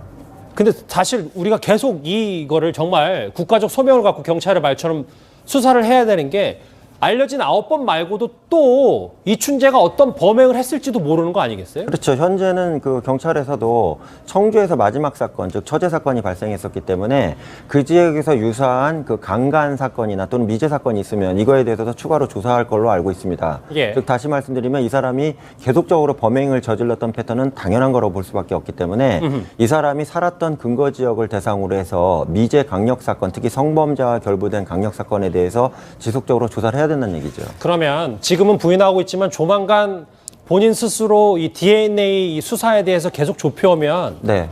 근데 사실 우리가 계속 이거를 정말 국가적 소명을 갖고 경찰의 말처럼 수사를 해야 되는 게 알려진 9번 말고도 또 이춘재가 어떤 범행을 했을지도 모르는 거 아니겠어요? 그렇죠. 현재는 그 경찰에서도 청주에서 마지막 사건, 즉 처제 사건이 발생했었기 때문에 그 지역에서 유사한 그 강간 사건이나 또는 미제 사건이 있으면 이거에 대해서도 추가로 조사할 걸로 알고 있습니다. 예. 즉 다시 말씀드리면 이 사람이 계속적으로 범행을 저질렀던 패턴은 당연한 거라고 볼 수밖에 없기 때문에 이 사람이 살았던 근거 지역을 대상으로 해서 미제 강력 사건, 특히 성범죄와 결부된 강력 사건에 대해서 지속적으로 조사를 해야 된다는 얘기죠. 그러면 지금은 부인하고 있지만 조만간 본인 스스로 이 DNA 수사에 대해서 계속 좁혀오면 네.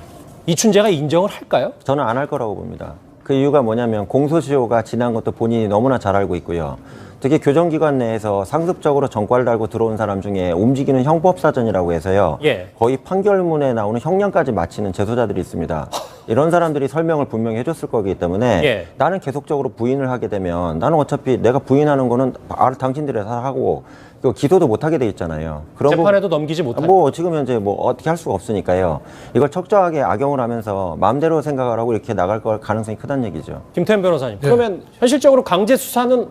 이춘재가 인정을 할까요? 저는 안 할 거라고 봅니다. 그 이유가 뭐냐면 공소시효가 지난 것도 본인이 너무나 잘 알고 있고요. 특히 교정기관 내에서 상습적으로 전과를 달고 들어온 사람 중에 움직이는 형법사전이라고 해서요. 예. 거의 판결문에 나오는 형량까지 마치는 재소자들이 있습니다. 이런 사람들이 설명을 분명히 해줬을 거기 때문에 예. 나는 계속적으로 부인을 하게 되면 나는 어차피 내가 부인하는 거는 당신들이 다 하고 기소도 못하게 돼 있잖아요. 그런 재판에도 넘기지 못하고. 뭐 지금 현재 뭐 어떻게 할 수가 없으니까요. 이걸 철저하게 악용을 하면서 마음대로 생각을 하고 이렇게 나갈 걸 가능성이 크다는 얘기죠. 김태현 변호사님. 그러면 현실적으로 강제 수사는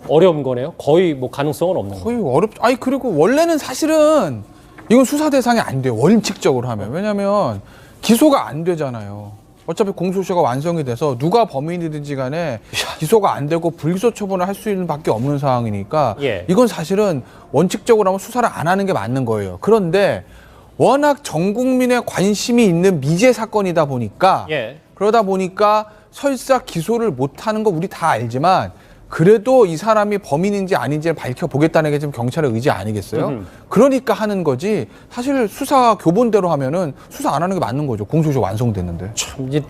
어려운 거네요. 거의 뭐 가능성은 없는 거예요. 거의 아니 그리고 원래는 사실은 이건 수사 대상이 안 돼요. 원칙적으로 하면. 왜냐하면 기소가 안 되잖아요. 어차피 공소시효가 완성이 돼서 누가 범인이든지 간에 기소가 안 되고 불기소 처분을 할 수 있는 밖에 없는 상황이니까 예. 이건 사실은 원칙적으로 하면 수사를 안 하는 게 맞는 거예요. 그런데 워낙 전 국민의 관심이 있는 미제 사건이다 보니까 예. 그러다 보니까 설사 기소를 못하는 거 우리 다 알지만 그래도 이 사람이 범인인지 아닌지를 밝혀보겠다는 게 지금 경찰의 의지 아니겠어요? 그러니까 하는 거지 사실 수사 교본대로 하면은 수사 안 하는 게 맞는 거죠. 공소시효 완성됐는데. 참 이제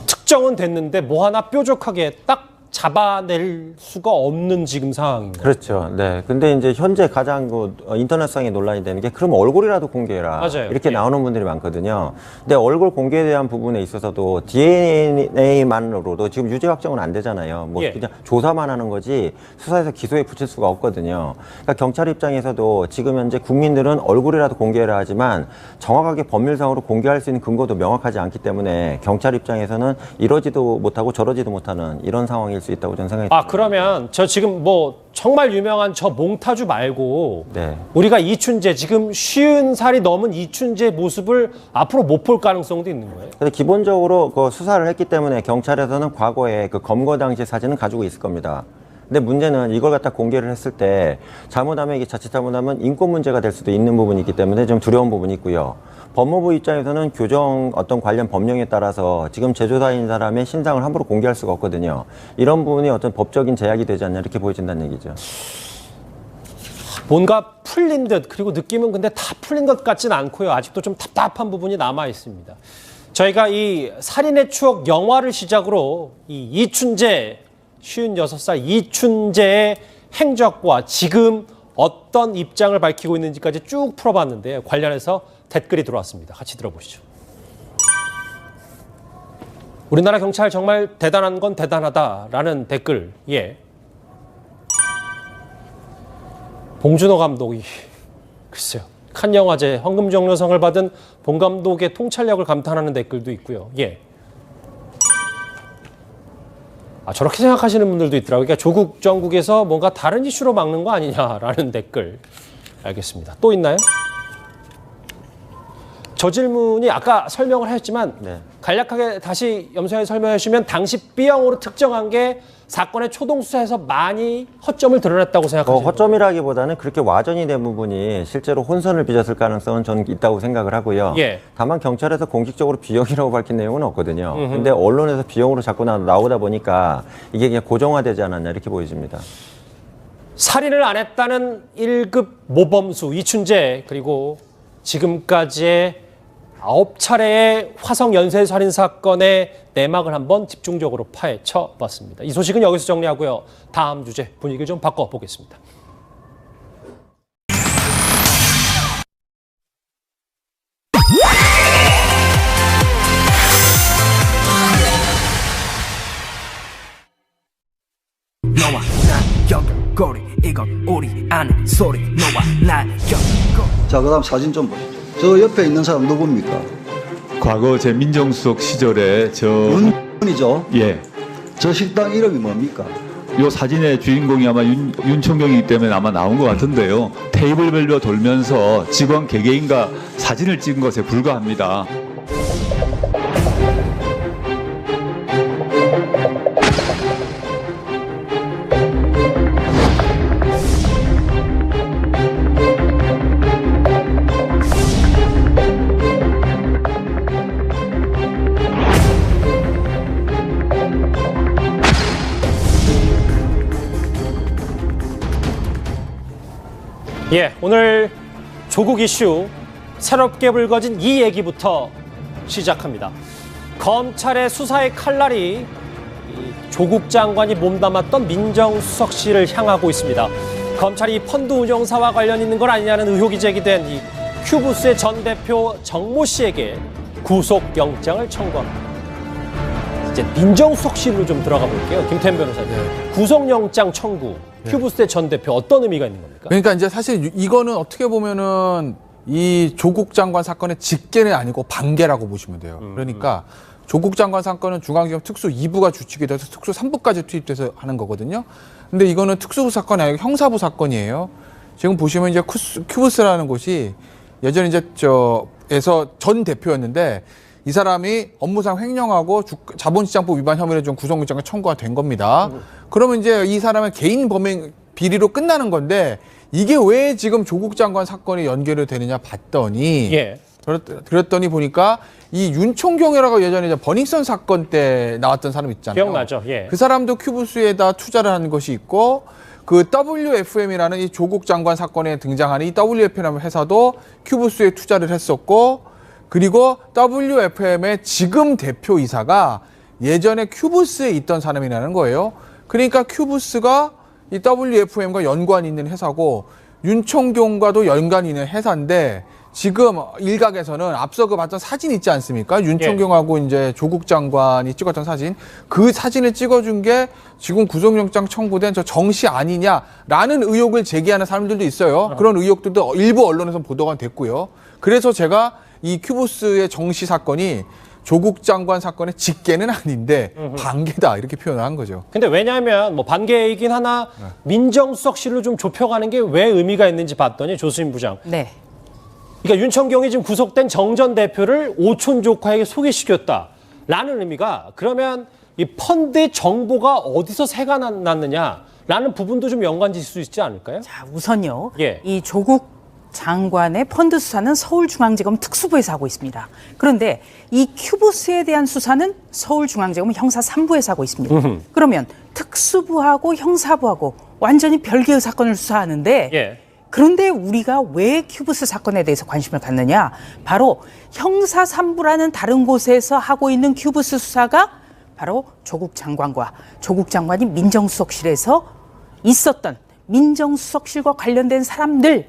특정은 됐는데 뭐 하나 뾰족하게 딱 잡아낼 수가 없는 지금 상황입니다. 그렇죠. 네. 근데 이제 현재 가장 인터넷상에 논란이 되는 게 그럼 얼굴이라도 공개해라. 맞아요. 이렇게 나오는 분들이 많거든요. 근데 얼굴 공개에 대한 부분에 있어서도 DNA만으로도 지금 유죄 확정은 안 되잖아요. 뭐 예. 그냥 조사만 하는 거지 수사에서 기소에 붙일 수가 없거든요. 그러니까 경찰 입장에서도 지금 현재 국민들은 얼굴이라도 공개해라 하지만 정확하게 법률상으로 공개할 수 있는 근거도 명확하지 않기 때문에 경찰 입장에서는 이러지도 못하고 저러지도 못하는 이런 상황이 수 있다고 저는 생각이 듭니다. 그러면 저 지금 뭐 정말 유명한 저 몽타주 말고 네. 우리가 이춘재 지금 50살이 넘은 이춘재 모습을 앞으로 못 볼 가능성도 있는 거예요? 근데 기본적으로 그 수사를 했기 때문에 경찰에서는 과거에 그 검거 당시 사진은 가지고 있을 겁니다. 근데 문제는 이걸 갖다 공개를 했을 때 잘못하면 이게 자칫 잘못하면 인권 문제가 될 수도 있는 부분이 있기 때문에 좀 두려운 부분이 있고요. 법무부 입장에서는 규정 어떤 관련 법령에 따라서 지금 제조사인 사람의 신상을 함부로 공개할 수가 없거든요. 이런 부분이 어떤 법적인 제약이 되지 않냐 이렇게 보여진다는 얘기죠. 뭔가 풀린 듯 그리고 느낌은 근데 다 풀린 것 같진 않고요. 아직도 좀 답답한 부분이 남아 있습니다. 저희가 이 살인의 추억 영화를 시작으로 이 이춘재 56살 이춘재의 행적과 지금 어떤 입장을 밝히고 있는지까지 쭉 풀어봤는데 관련해서 댓글이 들어왔습니다. 같이 들어보시죠. 우리나라 경찰 정말 대단한 건 대단하다라는 댓글. 예. 봉준호 감독이 글쎄요. 칸 영화제 황금종려상을 받은 봉 감독의 통찰력을 감탄하는 댓글도 있고요. 예. 저렇게 생각하시는 분들도 있더라고요. 그러니까 조국 정국에서 뭔가 다른 이슈로 막는 거 아니냐라는 댓글. 알겠습니다. 또 있나요? 저 질문이 아까 설명을 하셨지만 간략하게 다시 염소연이 설명해 주시면 당시 B형으로 특정한 게 사건의 초동 수사에서 많이 허점을 드러냈다고 생각하시나요? 허점이라기보다는 그렇게 와전이 된 부분이 실제로 혼선을 빚었을 가능성은 저는 있다고 생각을 하고요. 예. 다만 경찰에서 공식적으로 B형이라고 밝힌 내용은 없거든요. 근데 언론에서 B형으로 자꾸 나오다 보니까 이게 그냥 고정화되지 않았냐 이렇게 보여집니다. 살인을 안 했다는 1급 모범수 이춘재 그리고 지금까지의 9차례의 화성 연쇄 살인 사건의 내막을 한번 집중적으로 파헤쳐 봤습니다. 이 소식은 여기서 정리하고요. 다음 주제 분위기를 좀 바꿔보겠습니다. 너와 나 연결고리 이건 우리 아는 소리 너와 나 연결고리. 자, 그다음 사진 좀 보시죠. 저 옆에 있는 사람 누굽니까? 과거 제 민정수석 시절에 윤이죠. 예. 저 식당 이름이 뭡니까? 요 사진의 주인공이 아마 윤총경이기 때문에 아마 나온 것 같은데요. 테이블별로 돌면서 직원 개개인과 사진을 찍은 것에 불과합니다. 예, 오늘 조국 이슈 새롭게 불거진 이 얘기부터 시작합니다. 검찰의 수사의 칼날이 조국 장관이 몸담았던 민정수석실을 향하고 있습니다. 검찰이 펀드 운영사와 관련 있는 건 아니냐는 의혹이 제기된 이 큐브스의 전 대표 정모 씨에게 구속영장을 청구합니다. 이제 민정수석실로 좀 들어가 볼게요. 김태현 변호사님. 구속영장 청구. 큐브스의 전 대표 어떤 의미가 있는 겁니까? 그러니까 이제 사실 이거는 어떻게 보면은 이 조국 장관 사건의 직계는 아니고 반계라고 보시면 돼요. 그러니까 조국 장관 사건은 중앙지검 특수 2부가 주축이 돼서 특수 3부까지 투입돼서 하는 거거든요. 근데 이거는 특수부 사건이 아니고 형사부 사건이에요. 지금 보시면 이제 큐브스라는 곳이 예전에 이제 에서 전 대표였는데 이 사람이 업무상 횡령하고 자본시장법 위반 혐의로 좀 구속영장을 청구가 된 겁니다. 그러면 이제 이 사람의 개인 범행 비리로 끝나는 건데 이게 왜 지금 조국 장관 사건이 연결이 되느냐 봤더니 그랬더니 보니까 이 윤총경이라고 예전에 이제 버닝썬 사건 때 나왔던 사람 있잖아요. 기억나죠? 예. 그 사람도 큐브스에다 투자를 한 것이 있고 그 WFM이라는 이 조국 장관 사건에 등장하는 이 WFM이라는 회사도 큐브스에 투자를 했었고 그리고 WFM의 지금 대표이사가 예전에 큐브스에 있던 사람이라는 거예요. 그러니까 큐브스가 이 WFM과 연관이 있는 회사고 윤총경과도 연관이 있는 회사인데 지금 일각에서는 앞서 그 봤던 사진 있지 않습니까? 윤총경하고 이제 조국 장관이 찍었던 사진. 그 사진을 찍어준 게 지금 구속영장 청구된 저 정씨 아니냐라는 의혹을 제기하는 사람들도 있어요. 그런 의혹들도 일부 언론에서 보도가 됐고요. 그래서 제가 이 큐브스의 정씨 사건이 조국 장관 사건의 직계는 아닌데 반계다 이렇게 표현을 한 거죠. 근데 왜냐하면 뭐 반계이긴 하나 민정수석실로 좀 좁혀가는 게 왜 의미가 있는지 봤더니 조수임 부장. 네. 그러니까 윤총경이 지금 구속된 정 전 대표를 오촌 조카에게 소개시켰다라는 의미가 그러면 이 펀드의 정보가 어디서 새가 났느냐라는 라는 부분도 좀 연관지을 수 있지 않을까요? 자, 우선요. 예. 이 조국 장관의 펀드 수사는 서울중앙지검 특수부에서 하고 있습니다. 그런데 이 큐브스에 대한 수사는 서울중앙지검 형사 3부에서 하고 있습니다. 그러면 특수부하고 형사부하고 완전히 별개의 사건을 수사하는데 예. 그런데 우리가 왜 큐브스 사건에 대해서 관심을 갖느냐? 바로 형사 3부라는 다른 곳에서 하고 있는 큐브스 수사가 바로 조국 장관과 조국 장관이 민정수석실에서 있었던 민정수석실과 관련된 사람들이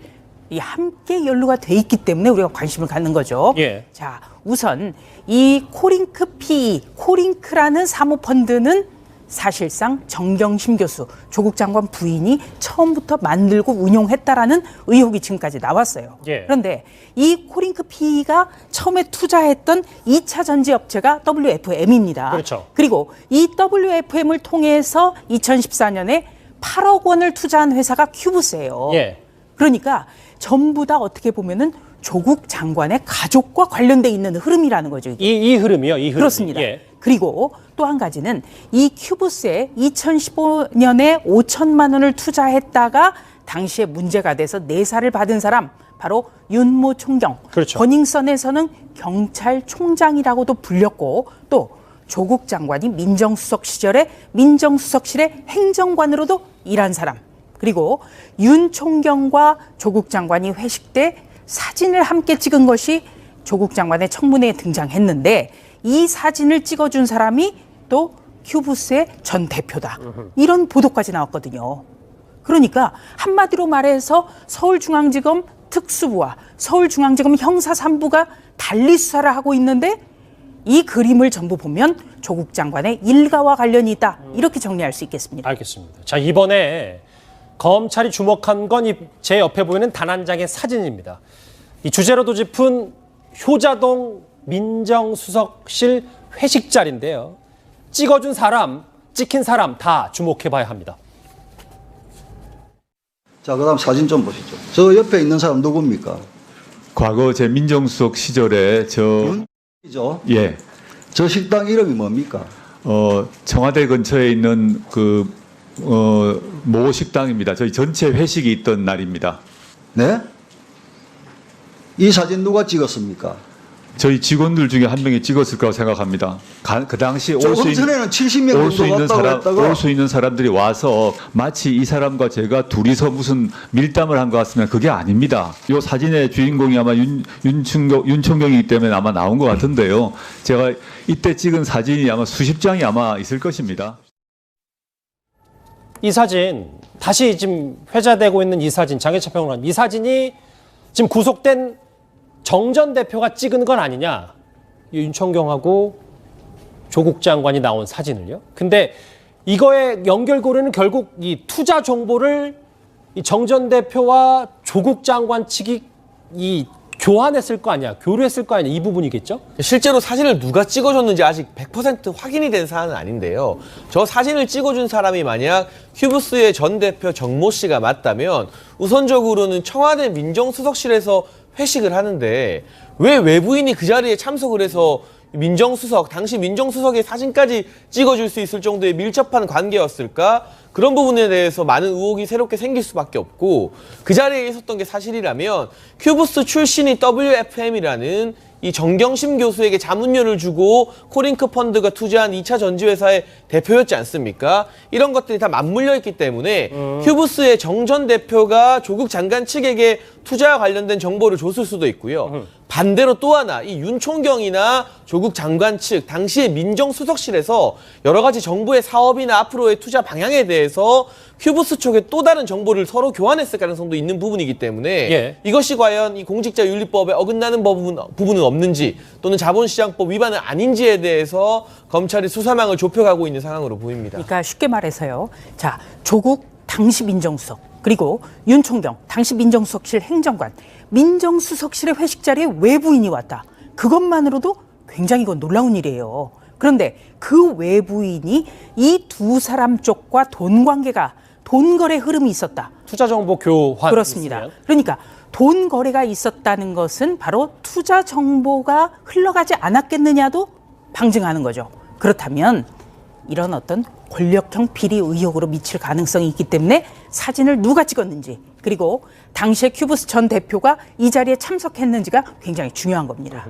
함께 연루가 돼 있기 때문에 우리가 관심을 갖는 거죠. 예. 자, 우선 이 코링크 PE, 코링크라는 사모펀드는 사실상 정경심 교수, 조국 장관 부인이 처음부터 만들고 운용했다라는 의혹이 지금까지 나왔어요. 예. 그런데 이 코링크 PE가 처음에 투자했던 2차 전지 업체가 WFM입니다. 그렇죠. 그리고 이 WFM을 통해서 2014년에 8억 원을 투자한 회사가 큐브스예요. 예. 그러니까 전부 다 어떻게 보면은 조국 장관의 가족과 관련돼 있는 흐름이라는 거죠. 이 흐름이요. 이 흐름. 그렇습니다. 예. 그리고 또 한 가지는 이 큐브스에 2015년에 5천만 원을 투자했다가 당시에 문제가 돼서 내사를 받은 사람 바로 윤모 총경. 그렇죠. 버닝썬에서는 경찰총장이라고도 불렸고 또 조국 장관이 민정수석 시절에 민정수석실의 행정관으로도 일한 사람. 그리고 윤 총경과 조국 장관이 회식 때 사진을 함께 찍은 것이 조국 장관의 청문회에 등장했는데 이 사진을 찍어준 사람이 또 큐브스의 전 대표다. 이런 보도까지 나왔거든요. 그러니까 한마디로 말해서 서울중앙지검 특수부와 서울중앙지검 형사 3부가 달리 수사를 하고 있는데 이 그림을 전부 보면 조국 장관의 일가와 관련이 있다. 이렇게 정리할 수 있겠습니다. 알겠습니다. 자, 이번에 검찰이 주목한 건 제 옆에 보이는 단 한 장의 사진입니다. 이 주제로도 짚은 효자동 민정수석실 회식 자리인데요. 찍어준 사람, 찍힌 사람 다 주목해봐야 합니다. 자, 그다음 사진 좀 보시죠. 저 옆에 있는 사람 누굽니까? 과거 제 민정수석 시절에 이죠. 예. 저 식당 이름이 뭡니까? 청와대 근처에 있는 모 식당입니다. 저희 전체 회식이 있던 날입니다. 네? 이 사진 누가 찍었습니까? 저희 직원들 중에 한 명이 찍었을 거라고 생각합니다. 그 당시 올 조금 전에는 70명 정도 왔다고 했다가 올 수 있는 사람들이 와서 마치 이 사람과 제가 둘이서 무슨 밀담을 한 것 같으면 그게 아닙니다. 이 사진의 주인공이 아마 윤 총경이기 때문에 아마 나온 것 같은데요. 제가 이때 찍은 사진이 아마 수십 장이 아마 있을 것입니다. 이 사진, 다시 지금 회자되고 있는 이 사진, 장혜철 평론가님, 이 사진이 지금 구속된 정 전 대표가 찍은 건 아니냐. 윤총경하고 조국 장관이 나온 사진을요. 근데 이거의 연결고리는 결국 이 투자 정보를 이 정 전 대표와 조국 장관 측이 이 교환했을 거 아니야. 교류했을 거 아니야. 이 부분이겠죠? 실제로 사진을 누가 찍어줬는지 아직 100% 확인이 된 사안은 아닌데요. 저 사진을 찍어준 사람이 만약 큐브스의 전 대표 정모 씨가 맞다면 우선적으로는 청와대 민정수석실에서 회식을 하는데 왜 외부인이 그 자리에 참석을 해서 민정수석, 당시 민정수석의 사진까지 찍어줄 수 있을 정도의 밀접한 관계였을까? 그런 부분에 대해서 많은 의혹이 새롭게 생길 수밖에 없고 그 자리에 있었던 게 사실이라면 큐브스 출신이 WFM이라는 이 정경심 교수에게 자문료를 주고 코링크 펀드가 투자한 2차 전지회사의 대표였지 않습니까? 이런 것들이 다 맞물려 있기 때문에 큐브스의 정 전 대표가 조국 장관 측에게 투자와 관련된 정보를 줬을 수도 있고요. 반대로 또 하나 이 윤 총경이나 조국 장관 측 당시의 민정수석실에서 여러 가지 정부의 사업이나 앞으로의 투자 방향에 대해서 큐브스 쪽에 또 다른 정보를 서로 교환했을 가능성도 있는 부분이기 때문에 예. 이것이 과연 이 공직자윤리법에 어긋나는 부분은 없는지 또는 자본시장법 위반은 아닌지에 대해서 검찰이 수사망을 좁혀가고 있는 상황으로 보입니다. 그러니까 쉽게 말해서요. 자, 조국 당시 민정수석 그리고 윤 총경 당시 민정수석실 행정관 민정수석실의 회식 자리에 외부인이 왔다. 그것만으로도 굉장히 이건 놀라운 일이에요. 그런데 그 외부인이 이 두 사람 쪽과 돈 관계가 돈 거래 흐름이 있었다. 투자 정보 교환. 그렇습니다. 있으면. 그러니까 돈 거래가 있었다는 것은 바로 투자 정보가 흘러가지 않았겠느냐도 방증하는 거죠. 그렇다면 이런 어떤 권력형 비리 의혹으로 미칠 가능성이 있기 때문에 사진을 누가 찍었는지, 그리고 당시에 큐브스 전 대표가 이 자리에 참석했는지가 굉장히 중요한 겁니다.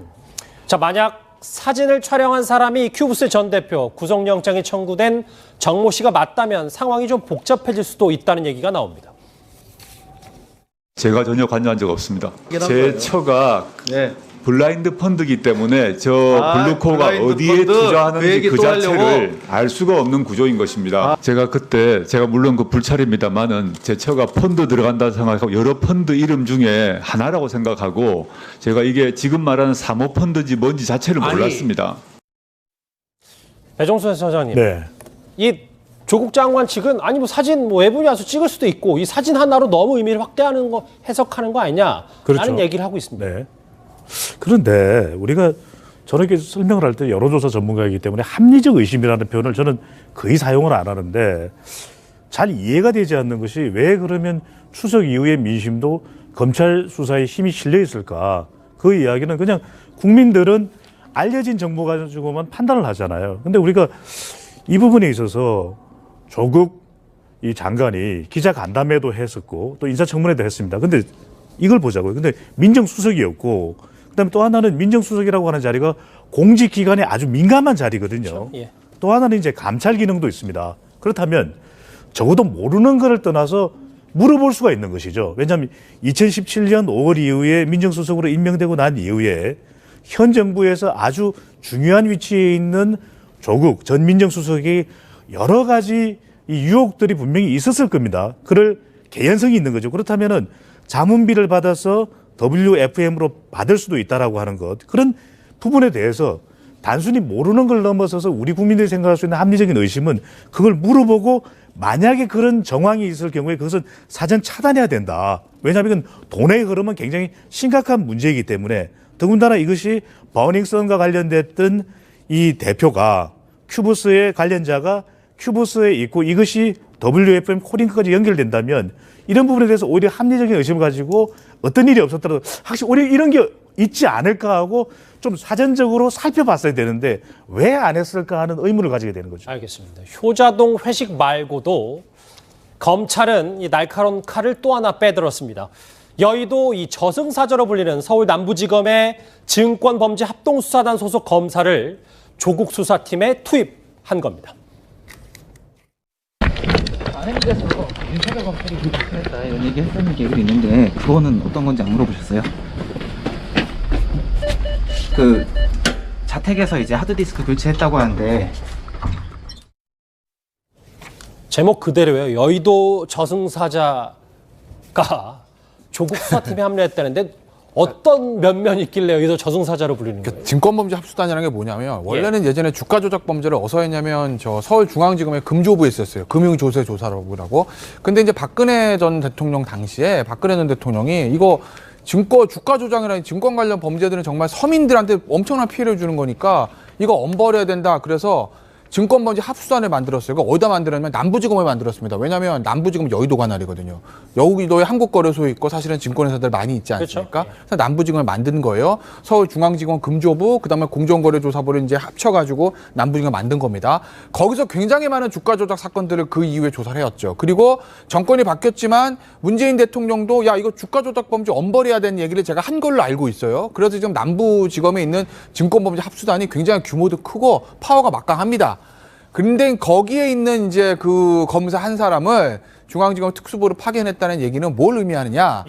자, 만약 사진을 촬영한 사람이 큐브스 전 대표, 구속영장이 청구된 정모 씨가 맞다면 상황이 좀 복잡해질 수도 있다는 얘기가 나옵니다. 제가 전혀 관여한 적 없습니다. 제 처가 블라인드 펀드이기 때문에 저 블루코가 어디에 투자하는지 그 자체를 알 수가 없는 구조인 것입니다. 제가 그때 물론 그 불찰입니다만은 제 처가 펀드 들어간다 생각하고 여러 펀드 이름 중에 하나라고 생각하고 제가 이게 지금 말하는 사모펀드인지 뭔지 자체를 몰랐습니다. 배종순 소장님, 네. 이 조국 장관 측은 아니 뭐 사진 뭐 외부인이 와서 찍을 수도 있고 이 사진 하나로 너무 의미를 확대하는 거 해석하는 거 아니냐라는 그렇죠. 얘기를 하고 있습니다. 네. 그런데 우리가 저렇게 설명을 할 때 여론조사 전문가이기 때문에 합리적 의심이라는 표현을 저는 거의 사용을 안 하는데 잘 이해가 되지 않는 것이 왜 그러면 추석 이후의 민심도 검찰 수사에 힘이 실려 있을까? 그 이야기는 그냥 국민들은 알려진 정보 가지고만 판단을 하잖아요. 근데 우리가 이 부분에 있어서 조국 이 장관이 기자 간담회도 했었고 또 인사청문회도 했습니다. 근데 이걸 보자고요. 근데 민정수석이었고 그다음에 또 하나는 민정수석이라고 하는 자리가 공직기관에 아주 민감한 자리거든요. 그렇죠? 예. 또 하나는 이제 감찰 기능도 있습니다. 그렇다면 적어도 모르는 거를 떠나서 물어볼 수가 있는 것이죠. 왜냐하면 2017년 5월 이후에 민정수석으로 임명되고 난 이후에 현 정부에서 아주 중요한 위치에 있는 조국 전 민정수석이 여러 가지 이 유혹들이 분명히 있었을 겁니다. 그럴 개연성이 있는 거죠. 그렇다면은 자문비를 받아서 WFM으로 받을 수도 있다라고 하는 것, 그런 부분에 대해서 단순히 모르는 걸 넘어서서 우리 국민들이 생각할 수 있는 합리적인 의심은 그걸 물어보고 만약에 그런 정황이 있을 경우에 그것은 사전 차단해야 된다. 왜냐하면 이건 돈의 흐름은 굉장히 심각한 문제이기 때문에 더군다나 이것이 버닝썬과 관련됐던 이 대표가 큐브스의 관련자가 큐브스에 있고 이것이 WFM 코링크까지 연결된다면 이런 부분에 대해서 오히려 합리적인 의심을 가지고 어떤 일이 없었더라도 확실히 오히려 이런 게 있지 않을까 하고 좀 사전적으로 살펴봤어야 되는데 왜 안 했을까 하는 의문을 가지게 되는 거죠. 알겠습니다. 효자동 회식 말고도 검찰은 이 날카로운 칼을 또 하나 빼들었습니다. 여의도 이 저승사자로 불리는 서울 남부지검의 증권범죄합동수사단 소속 검사를 조국 수사팀에 투입한 겁니다. 아내님께서 윤석열 검찰이 불출했다 이런 얘기 했다는 얘기도 있는데 그거는 어떤 건지 안 물어보셨어요? 그 자택에서 이제 하드디스크 교체했다고 하는데 제목 그대로예요. 여의도 저승사자가 조국 수사팀에 합류했다는데 어떤 면면이 있길래 여기서 저승사자로 불리는 거예요? 증권범죄 합수단이라는 게 뭐냐면 원래는 예전에 주가 조작 범죄를 어디서 했냐면 저 서울중앙지검의 금조부에 있었어요. 금융조세조사라고. 근데 이제 박근혜 전 대통령 당시에 박근혜 전 대통령이 이거 주가 조작이라는 증권 관련 범죄들은 정말 서민들한테 엄청난 피해를 주는 거니까 이거 엄벌해야 된다. 그래서 증권범죄 합수단을 만들었어요. 이거 어디다 만들었냐면 남부지검에 만들었습니다. 왜냐하면 남부지검은 여의도 관할이거든요. 여의도에 한국거래소 있고 사실은 증권회사들 많이 있지 않습니까? 그렇죠? 그래서 남부지검을 만든 거예요. 서울중앙지검 금조부, 그다음에 공정거래조사부를 이제 합쳐가지고 남부지검을 만든 겁니다. 거기서 굉장히 많은 주가 조작 사건들을 그 이후에 조사를 해왔죠. 그리고 정권이 바뀌었지만 문재인 대통령도 야 이거 주가 조작 범죄 엄벌해야 되는 얘기를 제가 한 걸로 알고 있어요. 그래서 지금 남부지검에 있는 증권범죄 합수단이 굉장히 규모도 크고 파워가 막강합니다. 근데 거기에 있는 이제 그 검사 한 사람을 중앙지검 특수부로 파견했다는 얘기는 뭘 의미하느냐?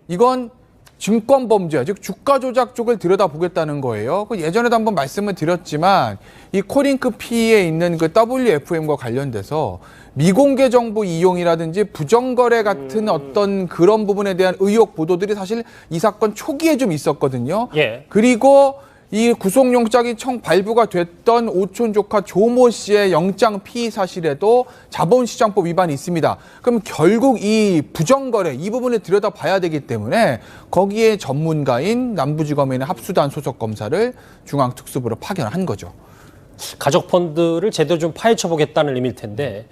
이건 증권범죄, 즉 주가 조작 쪽을 들여다보겠다는 거예요. 예전에도 한번 말씀을 드렸지만 이 코링크 P에 있는 그 WFM과 관련돼서 미공개 정보 이용이라든지 부정거래 같은 어떤 그런 부분에 대한 의혹 보도들이 사실 이 사건 초기에 좀 있었거든요. 그리고 이 구속영장이 발부가 됐던 오촌 조카 조모 씨의 영장 피의 사실에도 자본시장법 위반이 있습니다. 그럼 결국 이 부정거래 이 부분을 들여다봐야 되기 때문에 거기에 전문가인 남부지검에 있는 합수단 소속 검사를 중앙특수부로 파견한 거죠. 가족펀드를 제대로 좀 파헤쳐보겠다는 의미일 텐데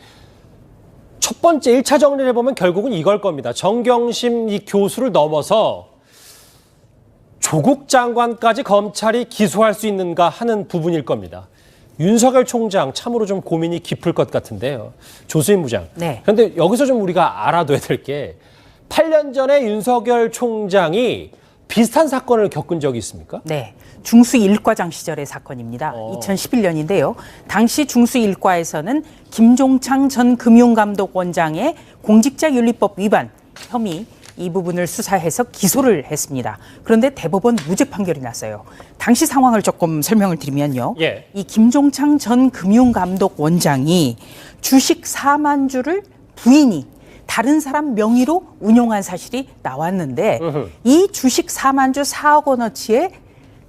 첫 번째 1차 정리를 해보면 결국은 이걸 겁니다. 정경심 이 교수를 넘어서 조국 장관까지 검찰이 기소할 수 있는가 하는 부분일 겁니다. 윤석열 총장 참으로 좀 고민이 깊을 것 같은데요. 조수인 부장. 네. 그런데 여기서 좀 우리가 알아둬야 될 게 8년 전에 윤석열 총장이 비슷한 사건을 겪은 적이 있습니까? 네. 중수 1과장 시절의 사건입니다. 2011년인데요. 당시 중수 1과에서는 김종창 전 금융감독원장의 공직자윤리법 위반 혐의 이 부분을 수사해서 기소를 했습니다. 그런데 대법원 무죄 판결이 났어요. 당시 상황을 조금 설명을 드리면요. 예. 이 김종창 전 금융감독원장이 주식 4만 주를 부인이 다른 사람 명의로 운용한 사실이 나왔는데 이 주식 4만 주 4억 원어치의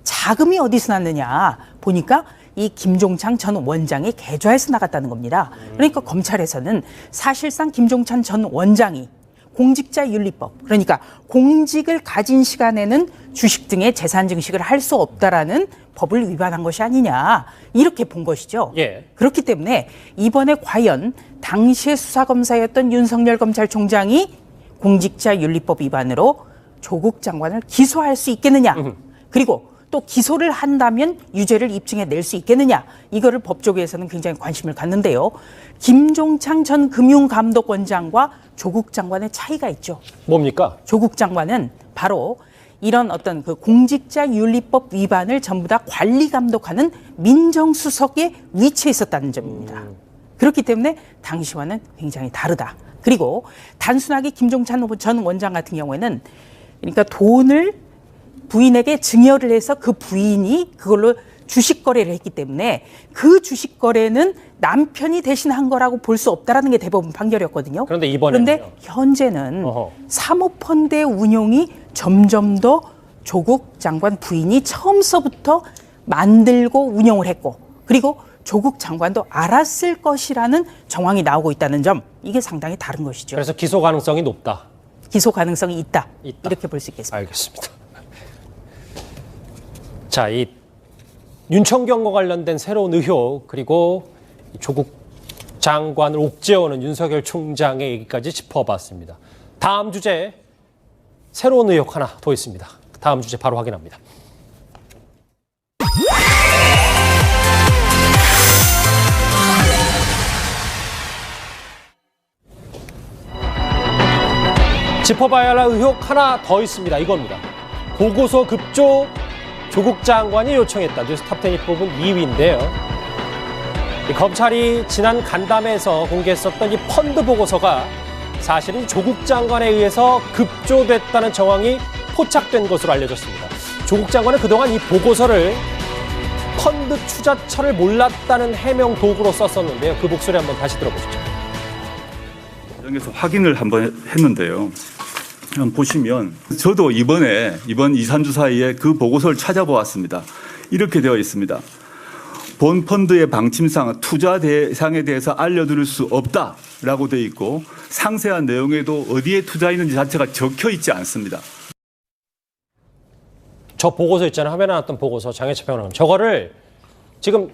자금이 어디서 났느냐 보니까 이 김종창 전 원장이 계좌에서 나갔다는 겁니다. 그러니까 검찰에서는 사실상 김종창 전 원장이 공직자윤리법, 그러니까 공직을 가진 시간에는 주식 등의 재산 증식을 할 수 없다라는 법을 위반한 것이 아니냐 이렇게 본 것이죠. 예. 그렇기 때문에 이번에 과연 당시의 수사검사였던 윤석열 검찰총장이 공직자윤리법 위반으로 조국 장관을 기소할 수 있겠느냐, 그리고 또 기소를 한다면 유죄를 입증해낼 수 있겠느냐, 이거를 법조계에서는 굉장히 관심을 갖는데요. 김종창 전 금융감독원장과 조국 장관의 차이가 있죠. 뭡니까? 조국 장관은 바로 이런 어떤 그 공직자윤리법 위반을 전부 다 관리 감독하는 민정수석에 위치해 있었다는 점입니다. 그렇기 때문에 당시와는 굉장히 다르다. 그리고 단순하게 김종찬 전 원장 같은 경우에는 그러니까 돈을 부인에게 증여를 해서 그 부인이 그걸로 주식 거래를 했기 때문에 그 주식 거래는 남편이 대신한 거라고 볼 수 없다라는 게 대법원 판결이었거든요. 그런데 이번에는요? 그런데 현재는 사모펀드의 운용이 점점 더 조국 장관 부인이 처음서부터 만들고 운용을 했고, 그리고 조국 장관도 알았을 것이라는 정황이 나오고 있다는 점, 이게 상당히 다른 것이죠. 그래서 기소 가능성이 높다. 기소 가능성이 있다. 이렇게 볼 수 있겠습니다. 알겠습니다. 자, 이 윤청경과 관련된 새로운 의혹, 그리고 조국 장관을 옥죄어오는 윤석열 총장의 얘기까지 짚어봤습니다. 다음 주제 새로운 의혹 하나 더 있습니다. 다음 주제 바로 확인합니다. 짚어봐야 할 의혹 하나 더 있습니다. 이겁니다. 보고서 급조 조국 장관이 요청했다. 뉴스탑10이 뽑은 2위인데요. 검찰이 지난 간담회에서 공개했었던 이 펀드 보고서가 사실은 조국 장관에 의해서 급조됐다는 정황이 포착된 것으로 알려졌습니다. 조국 장관은 그동안 이 보고서를 펀드 투자처를 몰랐다는 해명 도구로 썼었는데요. 그 목소리 한번 다시 들어보시죠. 과정에서 확인을 한번 했는데요. 보시면 저도 이번 2, 3주 사이에 그 보고서를 찾아보았습니다. 이렇게 되어 있습니다. 본 펀드의 방침상 투자 대상에 대해서 알려드릴 수 없다라고 되어 있고, 상세한 내용에도 어디에 투자했는지 자체가 적혀 있지 않습니다. 저 보고서 있잖아요. 화면에 나왔던 보고서, 장혜철 평론가. 저거를 지금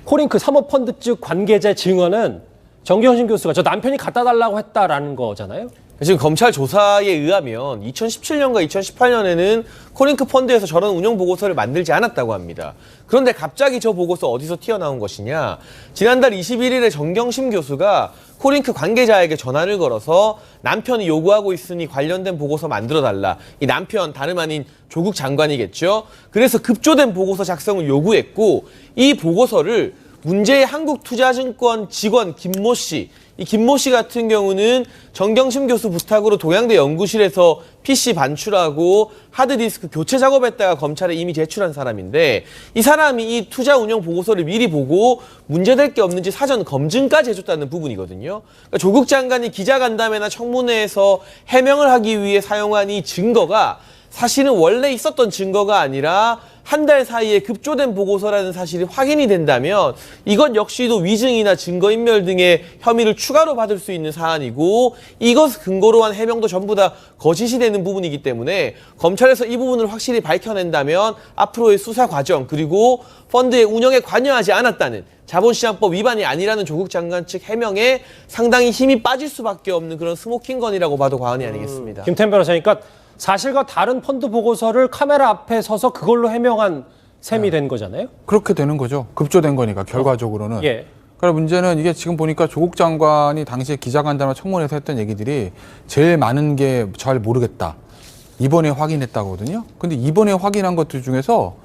코링크 사모펀드 측 관계자 증언은 정경심 교수가 저 남편이 갖다 달라고 했다라는 거잖아요. 지금 검찰 조사에 의하면 2017년과 2018년에는 코링크 펀드에서 저런 운영 보고서를 만들지 않았다고 합니다. 그런데 갑자기 저 보고서 어디서 튀어나온 것이냐. 지난달 21일에 정경심 교수가 코링크 관계자에게 전화를 걸어서 남편이 요구하고 있으니 관련된 보고서 만들어달라. 이 남편 다름 아닌 조국 장관이겠죠. 그래서 급조된 보고서 작성을 요구했고, 이 보고서를 문제의 한국투자증권 직원 김모 씨, 이 김모 씨 같은 경우는 정경심 교수 부탁으로 동양대 연구실에서 PC 반출하고 하드디스크 교체 작업했다가 검찰에 이미 제출한 사람인데, 이 사람이 이 투자 운영 보고서를 미리 보고 문제될 게 없는지 사전 검증까지 해줬다는 부분이거든요. 그러니까 조국 장관이 기자간담회나 청문회에서 해명을 하기 위해 사용한 이 증거가 사실은 원래 있었던 증거가 아니라 한 달 사이에 급조된 보고서라는 사실이 확인이 된다면 이것 역시도 위증이나 증거인멸 등의 혐의를 추가로 받을 수 있는 사안이고, 이것 근거로 한 해명도 전부 다 거짓이 되는 부분이기 때문에 검찰에서 이 부분을 확실히 밝혀낸다면 앞으로의 수사 과정, 그리고 펀드의 운영에 관여하지 않았다는, 자본시장법 위반이 아니라는 조국 장관 측 해명에 상당히 힘이 빠질 수밖에 없는 그런 스모킹건이라고 봐도 과언이 아니겠습니다. 김태현 변호사니까 사실과 다른 펀드 보고서를 카메라 앞에 서서 그걸로 해명한 셈이 된 거잖아요. 그렇게 되는 거죠. 급조된 거니까 결과적으로는. 예. 그러니까 문제는 이게 지금 보니까 조국 장관이 당시에 기자간담회 청문회에서 했던 얘기들이 제일 많은 게 잘 모르겠다. 이번에 확인했다거든요. 근데 이번에 확인한 것들 중에서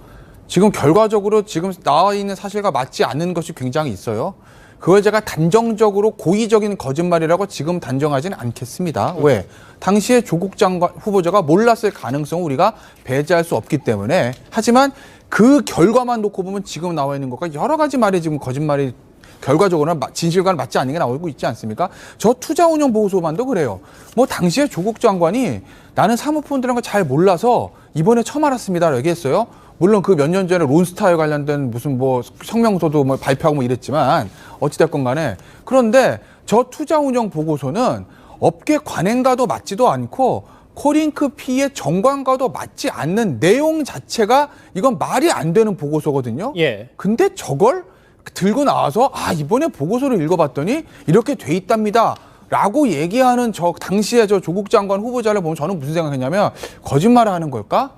지금 결과적으로 지금 나와 있는 사실과 맞지 않는 것이 굉장히 있어요. 그걸 제가 단정적으로 고의적인 거짓말이라고 지금 단정하지는 않겠습니다. 왜? 당시에 조국 장관 후보자가 몰랐을 가능성을 우리가 배제할 수 없기 때문에. 하지만 그 결과만 놓고 보면 지금 나와 있는 것과 여러 가지 말이 지금 거짓말이 결과적으로는 진실과는 맞지 않는 게 나오고 있지 않습니까? 저 투자운용 보고서만도 그래요. 뭐 당시에 조국 장관이 나는 사모펀드라는 걸 잘 몰라서 이번에 처음 알았습니다라고 얘기했어요. 물론 그 몇 년 전에 론스타에 관련된 무슨 뭐 성명서도 뭐 발표하고 뭐 이랬지만 어찌됐건 간에. 그런데 저 투자운용 보고서는 업계 관행과도 맞지도 않고 코링크 P의 정관과도 맞지 않는 내용 자체가 이건 말이 안 되는 보고서거든요. 예. 근데 저걸 들고 나와서 이번에 보고서를 읽어봤더니 이렇게 돼 있답니다. 라고 얘기하는 저 당시에 저 조국 장관 후보자를 보면 저는 무슨 생각했냐면 거짓말을 하는 걸까?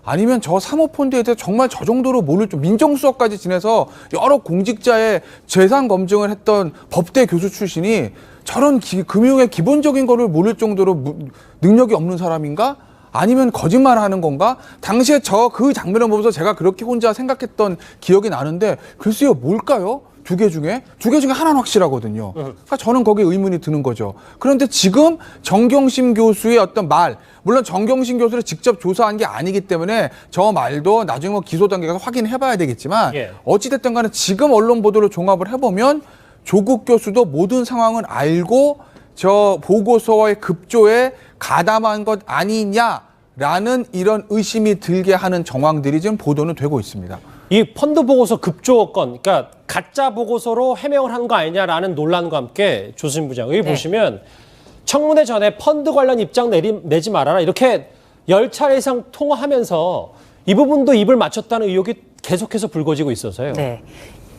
아니면 저 사모펀드에 대해서 정말 저 정도로 모를 줄 민정수석까지 지내서 여러 공직자의 재산 검증을 했던 법대 교수 출신이 저런 금융의 기본적인 거를 모를 정도로 능력이 없는 사람인가? 아니면 거짓말하는 건가? 당시에 그 장면을 보면서 제가 그렇게 혼자 생각했던 기억이 나는데 글쎄요, 뭘까요? 두 개 중에 하나는 확실하거든요. 그러니까 저는 거기에 의문이 드는 거죠. 그런데 지금 정경심 교수의 어떤 말, 물론 정경심 교수를 직접 조사한 게 아니기 때문에 저 말도 나중에 뭐 기소 단계에서 확인해봐야 되겠지만 어찌됐든 간에 지금 언론 보도를 종합을 해보면 조국 교수도 모든 상황을 알고 저 보고서의 급조에 가담한 것 아니냐라는 이런 의심이 들게 하는 정황들이 지금 보도는 되고 있습니다. 이 펀드 보고서 급조 건, 그러니까 가짜 보고서로 해명을 한 거 아니냐라는 논란과 함께 조수진 부장, 여기 보시면 청문회 전에 펀드 관련 입장 내지 말아라 이렇게 10차례 이상 통화하면서 이 부분도 입을 맞췄다는 의혹이 계속해서 불거지고 있어서요. 네,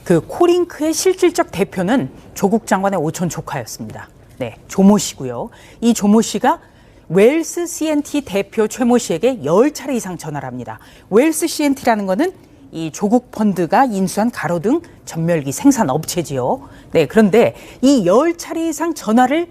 그 코링크의 실질적 대표는 조국 장관의 오촌 조카였습니다. 네, 조모 씨고요. 이 조모 씨가 웰스 C&T 대표 최모 씨에게 10차례 이상 전화를 합니다. 웰스 C&T라는 거는 이 조국 펀드가 인수한 가로등 전멸기 생산 업체지요. 네, 그런데 이 10차례 이상 전화를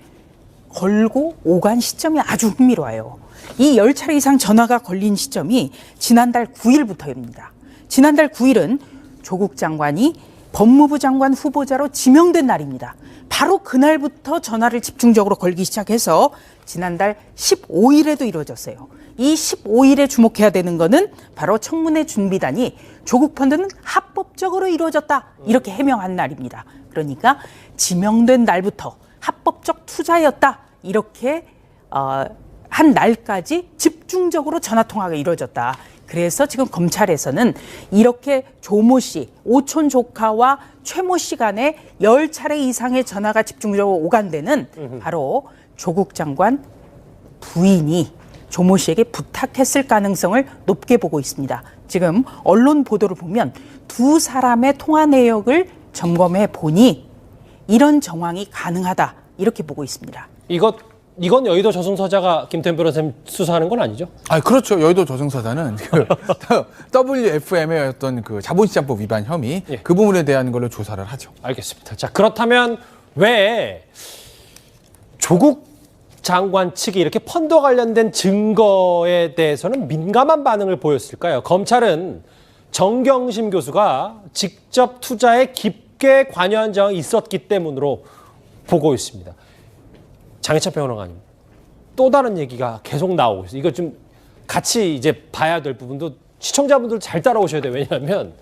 걸고 오간 시점이 아주 흥미로워요. 이 10차례 이상 전화가 걸린 시점이 지난달 9일부터입니다. 지난달 9일은 조국 장관이 법무부 장관 후보자로 지명된 날입니다. 바로 그날부터 전화를 집중적으로 걸기 시작해서 지난달 15일에도 이루어졌어요. 이 15일에 주목해야 되는 거는 바로 청문회 준비단이 조국 펀드는 합법적으로 이루어졌다 이렇게 해명한 날입니다. 그러니까 지명된 날부터 합법적 투자였다 이렇게 한 날까지 집중적으로 전화통화가 이루어졌다. 그래서 지금 검찰에서는 이렇게 조모 씨, 오촌 조카와 최모 씨 간에 10차례 이상의 전화가 집중적으로 오간되는 바로 조국 장관 부인이 조모 씨에게 부탁했을 가능성을 높게 보고 있습니다. 지금 언론 보도를 보면 두 사람의 통화 내역을 점검해 보니 이런 정황이 가능하다 이렇게 보고 있습니다. 이건 여의도 저승사자가 김태현 변호사님 수사하는 건 아니죠? 그렇죠. 여의도 저승사자는 WFM의 어떤 그 자본시장법 위반 혐의 그 부분에 대한 걸로 조사를 하죠. 알겠습니다. 자, 그렇다면 왜 조국 장관 측이 이렇게 펀드와 관련된 증거에 대해서는 민감한 반응을 보였을까요? 검찰은 정경심 교수가 직접 투자에 깊게 관여한 적이 있었기 때문으로 보고 있습니다. 장혜찬 평론가님, 또 다른 얘기가 계속 나오고 있어요. 이거 좀 같이 이제 봐야 될 부분도 시청자분들 잘 따라오셔야 돼요. 왜냐하면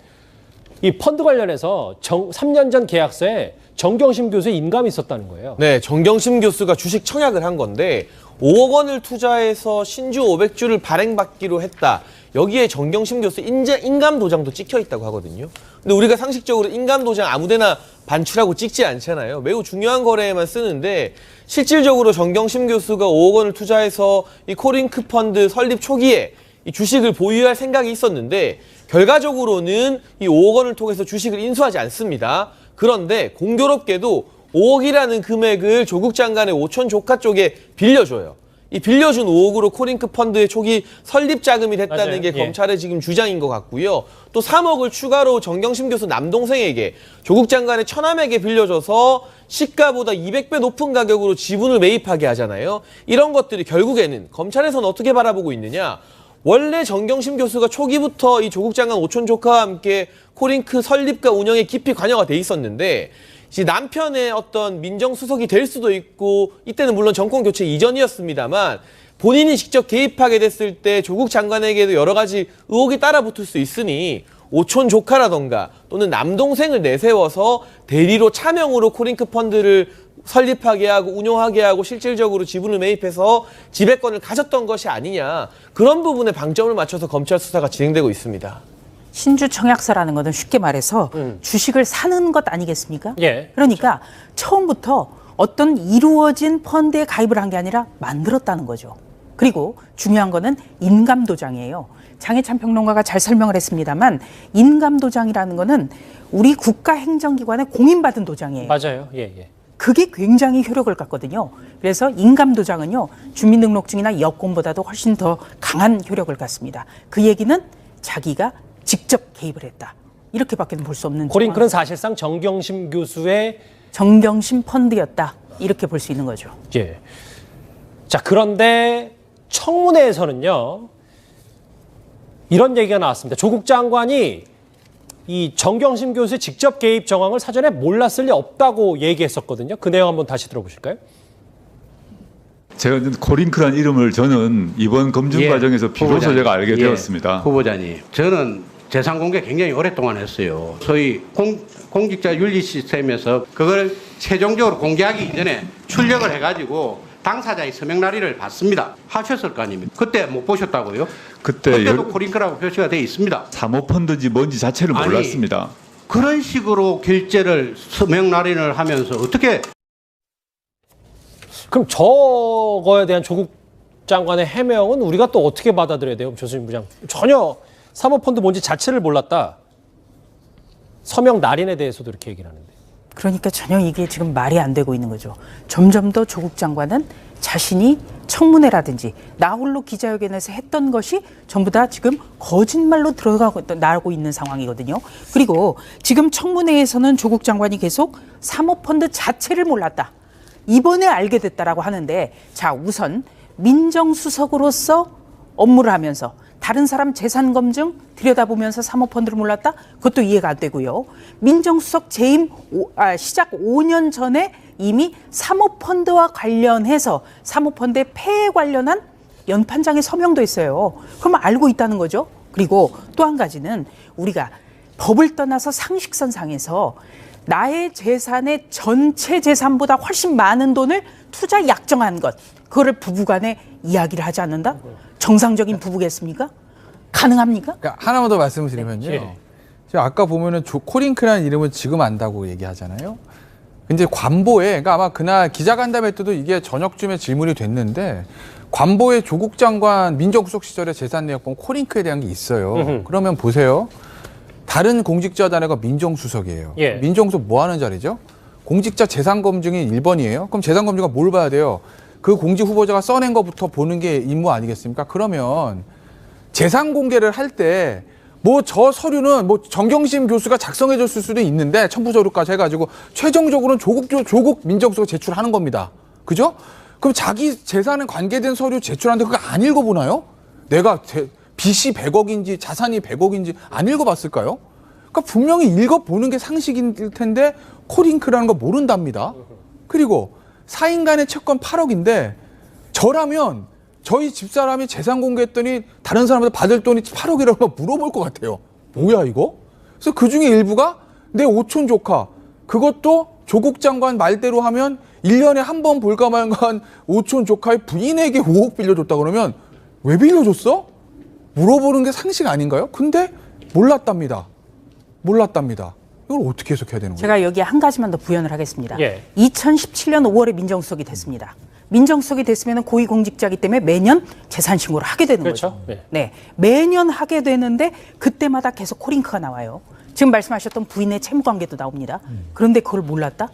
이 펀드 관련해서 3년 전 계약서에 정경심 교수의 인감이 있었다는 거예요. 네, 정경심 교수가 주식 청약을 한 건데 5억 원을 투자해서 신주 500주를 발행받기로 했다. 여기에 정경심 교수 인감 도장도 찍혀 있다고 하거든요. 근데 우리가 상식적으로 인감 도장 아무데나 반출하고 찍지 않잖아요. 매우 중요한 거래에만 쓰는데 실질적으로 정경심 교수가 5억 원을 투자해서 이 코링크 펀드 설립 초기에 이 주식을 보유할 생각이 있었는데 결과적으로는 이 5억 원을 통해서 주식을 인수하지 않습니다. 그런데 공교롭게도 5억이라는 금액을 조국 장관의 오촌 조카 쪽에 빌려줘요. 이 빌려준 5억으로 코링크 펀드의 초기 설립 자금이 됐다는 맞아요. 게 예. 검찰의 지금 주장인 것 같고요. 또 3억을 추가로 정경심 교수 남동생에게 조국 장관의 처남에게 빌려줘서 시가보다 200배 높은 가격으로 지분을 매입하게 하잖아요. 이런 것들이 결국에는 검찰에서는 어떻게 바라보고 있느냐. 원래 정경심 교수가 초기부터 이 조국 장관 오촌 조카와 함께 코링크 설립과 운영에 깊이 관여가 돼 있었는데 이제 남편의 어떤 민정수석이 될 수도 있고 이때는 물론 정권 교체 이전이었습니다만 본인이 직접 개입하게 됐을 때 조국 장관에게도 여러 가지 의혹이 따라붙을 수 있으니 오촌 조카라던가 또는 남동생을 내세워서 대리로 차명으로 코링크 펀드를 설립하게 하고 운용하게 하고 실질적으로 지분을 매입해서 지배권을 가졌던 것이 아니냐. 그런 부분에 방점을 맞춰서 검찰 수사가 진행되고 있습니다. 신주 청약서라는 것은 쉽게 말해서 주식을 사는 것 아니겠습니까? 예. 그러니까 처음부터 어떤 이루어진 펀드에 가입을 한 게 아니라 만들었다는 거죠. 그리고 중요한 거는 인감도장이에요. 장해찬 평론가가 잘 설명을 했습니다만 인감도장이라는 거는 우리 국가행정기관에 공인받은 도장이에요. 맞아요. 예, 예. 그게 굉장히 효력을 갖거든요. 그래서 인감도장은요, 주민등록증이나 여권보다도 훨씬 더 강한 효력을 갖습니다. 그 얘기는 자기가 직접 개입을 했다. 이렇게밖에 볼 수 없는. 코링크는 사실상 정경심 교수의 정경심 펀드였다. 이렇게 볼 수 있는 거죠. 예. 자, 그런데 청문회에서는요, 이런 얘기가 나왔습니다. 조국 장관이 이 정경심 교수의 직접 개입 정황을 사전에 몰랐을 리 없다고 얘기했었거든요. 그 내용 한번 다시 들어보실까요? 제가 코링크란 이름을 저는 이번 검증 과정에서 비로소 후보자님. 제가 알게 되었습니다. 후보자님, 저는 재산 공개 굉장히 오랫동안 했어요. 소위 공직자 윤리 시스템에서 그걸 최종적으로 공개하기 이전에 출력을 해가지고 당사자의 서명 날인을 받습니다. 하셨을 거 아닙니까? 그때 못 보셨다고요? 그때도 코링크라고 표시가 되어 있습니다. 사모펀드인지 뭔지 자체를 몰랐습니다. 그런 식으로 결제를 서명 날인을 하면서 어떻게? 그럼 저거에 대한 조국 장관의 해명은 우리가 또 어떻게 받아들여야 돼요, 조수진 부장? 전혀 사모펀드 뭔지 자체를 몰랐다. 서명 날인에 대해서도 이렇게 얘기를 하는데. 그러니까 전혀 이게 지금 말이 안 되고 있는 거죠. 점점 더 조국 장관은 자신이 청문회라든지 나홀로 기자회견에서 했던 것이 전부 다 지금 거짓말로 나오고 있는 상황이거든요. 그리고 지금 청문회에서는 조국 장관이 계속 사모펀드 자체를 몰랐다. 이번에 알게 됐다라고 하는데, 자, 우선 민정수석으로서 업무를 하면서 다른 사람 재산 검증 들여다보면서 사모펀드를 몰랐다? 그것도 이해가 안 되고요. 민정수석 재임 시작 5년 전에 이미 사모펀드와 관련해서 사모펀드의 폐에 관련한 연판장에 서명도 있어요. 그러면 알고 있다는 거죠. 그리고 또 한 가지는 우리가 법을 떠나서 상식선상에서 나의 재산의 전체 재산보다 훨씬 많은 돈을 투자 약정한 것, 그거를 부부간에 이야기를 하지 않는다? 정상적인 부부겠습니까? 가능합니까? 그러니까 하나만 더 말씀을 드리면요. 예. 제가 아까 보면은 코링크라는 이름을 지금 안다고 얘기하잖아요. 근데 관보에, 그러니까 아마 그날 기자간담회 때도 이게 저녁쯤에 질문이 됐는데, 관보에 조국 장관 민정수석 시절의 재산 내역 보면 코링크에 대한 게 있어요. 그러면 보세요. 다른 공직자 단위가 민정수석이에요. 예. 민정수석 뭐 하는 자리죠? 공직자 재산 검증이 1번이에요. 그럼 재산 검증가 뭘 봐야 돼요? 그 공직 후보자가 써낸 것부터 보는 게 임무 아니겠습니까? 그러면 재산 공개를 할 때 뭐 저 서류는 뭐 정경심 교수가 작성해 줬을 수도 있는데 첨부 서류까지 해가지고 최종적으로는 조국 민정수석이 제출하는 겁니다. 그죠? 그럼 자기 재산에 관계된 서류 제출하는데 그거 안 읽어보나요? 내가 빚이 100억인지 자산이 100억인지 안 읽어봤을까요? 그러니까 분명히 읽어보는 게 상식일 텐데 코링크라는 거 모른답니다. 그리고 사인 간의 채권 8억인데 저라면 저희 집사람이 재산 공개했더니 다른 사람한테 받을 돈이 8억이라고 물어볼 것 같아요. 뭐야 이거? 그래서 그중에 일부가 내 오촌 조카, 그것도 조국 장관 말대로 하면 1년에 한 번 볼까 말까한 오촌 조카의 부인에게 5억 빌려줬다 그러면 왜 빌려줬어? 물어보는 게 상식 아닌가요? 근데 몰랐답니다. 몰랐답니다. 이걸 어떻게 해석해야 되는 거예요? 제가 여기에 한 가지만 더 부연을 하겠습니다. 예. 2017년 5월에 민정수석이 됐습니다. 민정수석이 됐으면 고위공직자이기 때문에 매년 재산신고를 하게 되는 그렇죠. 거죠. 네. 네, 매년 하게 되는데 그때마다 계속 코링크가 나와요. 지금 말씀하셨던 부인의 채무관계도 나옵니다. 그런데 그걸 몰랐다?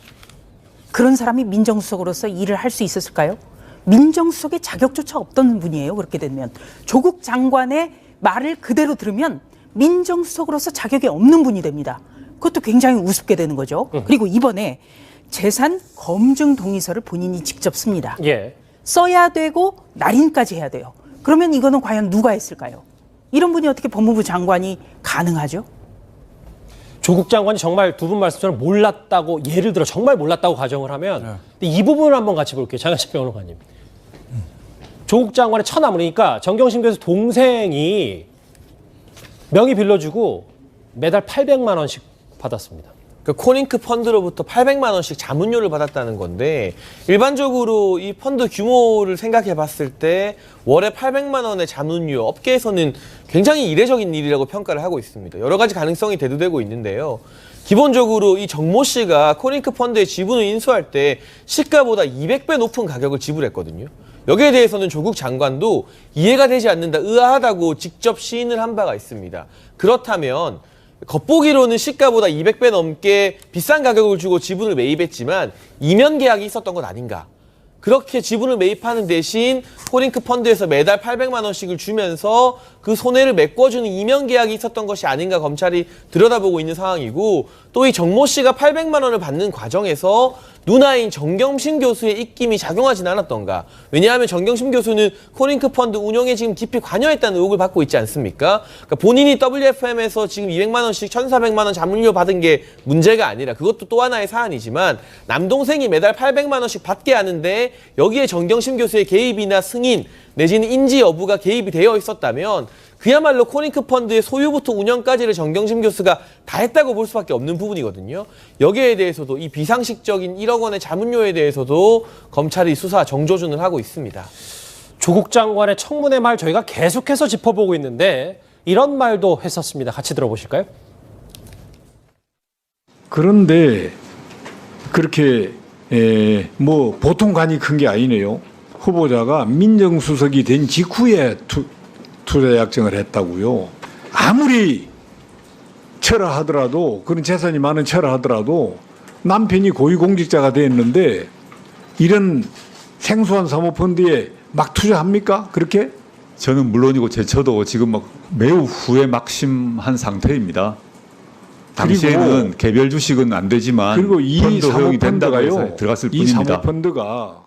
그런 사람이 민정수석으로서 일을 할 수 있었을까요? 민정수석의 자격조차 없던 분이에요. 그렇게 되면 조국 장관의 말을 그대로 들으면 민정수석으로서 자격이 없는 분이 됩니다. 그것도 굉장히 우습게 되는 거죠. 그리고 이번에 재산 검증 동의서를 본인이 직접 씁니다. 예. 써야 되고 날인까지 해야 돼요. 그러면 이거는 과연 누가 했을까요? 이런 분이 어떻게 법무부 장관이 가능하죠? 조국 장관이 정말 두 분 말씀처럼 몰랐다고, 예를 들어 정말 몰랐다고 가정을 하면 근데 이 부분을 한번 같이 볼게요. 장현식 변호사님. 조국 장관의 처남, 그러니까 정경심 교수 동생이 명의 빌려주고 매달 800만 원씩 받았습니다. 그 코링크 펀드로부터 800만 원씩 자문료를 받았다는 건데, 일반적으로 이 펀드 규모를 생각해 봤을 때 월에 800만 원의 자문료, 업계에서는 굉장히 이례적인 일이라고 평가를 하고 있습니다. 여러 가지 가능성이 대두되고 있는데요. 기본적으로 이 정모 씨가 코링크 펀드의 지분을 인수할 때 시가보다 200배 높은 가격을 지불했거든요. 여기에 대해서는 조국 장관도 이해가 되지 않는다, 의아하다고 직접 시인을 한 바가 있습니다. 그렇다면 겉보기로는 시가보다 200배 넘게 비싼 가격을 주고 지분을 매입했지만 이면 계약이 있었던 것 아닌가. 그렇게 지분을 매입하는 대신 코링크 펀드에서 매달 800만 원씩을 주면서 그 손해를 메꿔주는 이면 계약이 있었던 것이 아닌가 검찰이 들여다보고 있는 상황이고, 또 이 정모 씨가 800만 원을 받는 과정에서 누나인 정경심 교수의 입김이 작용하진 않았던가. 왜냐하면 정경심 교수는 코링크 펀드 운영에 지금 깊이 관여했다는 의혹을 받고 있지 않습니까? 그러니까 본인이 WFM에서 지금 200만 원씩 1,400만 원 자문료 받은 게 문제가 아니라, 그것도 또 하나의 사안이지만 남동생이 매달 800만 원씩 받게 하는데 여기에 정경심 교수의 개입이나 승인 내지는 인지 여부가 개입이 되어 있었다면 그야말로 코링크 펀드의 소유부터 운영까지를 정경심 교수가 다 했다고 볼 수밖에 없는 부분이거든요. 여기에 대해서도 이 비상식적인 1억 원의 자문료에 대해서도 검찰이 수사 정조준을 하고 있습니다. 조국 장관의 청문회 말 저희가 계속해서 짚어보고 있는데 이런 말도 했었습니다. 같이 들어보실까요? 그런데 그렇게 뭐 보통 간이 큰 게 아니네요. 후보자가 민정수석이 된 직후에 투자 약정을 했다고요. 아무리 철하하더라도, 그런 재산이 많은 철하하더라도 남편이 고위공직자가 됐는데 이런 생소한 사모펀드에 막 투자합니까? 그렇게? 저는 물론이고 제 처도 지금 막 매우 후회 막심한 상태입니다. 당시에는 개별 주식은 안 되지만 그리고 이 펀드 허용이 된다고 해서 사모펀드가요, 들어갔을 이 뿐입니다. 사모펀드가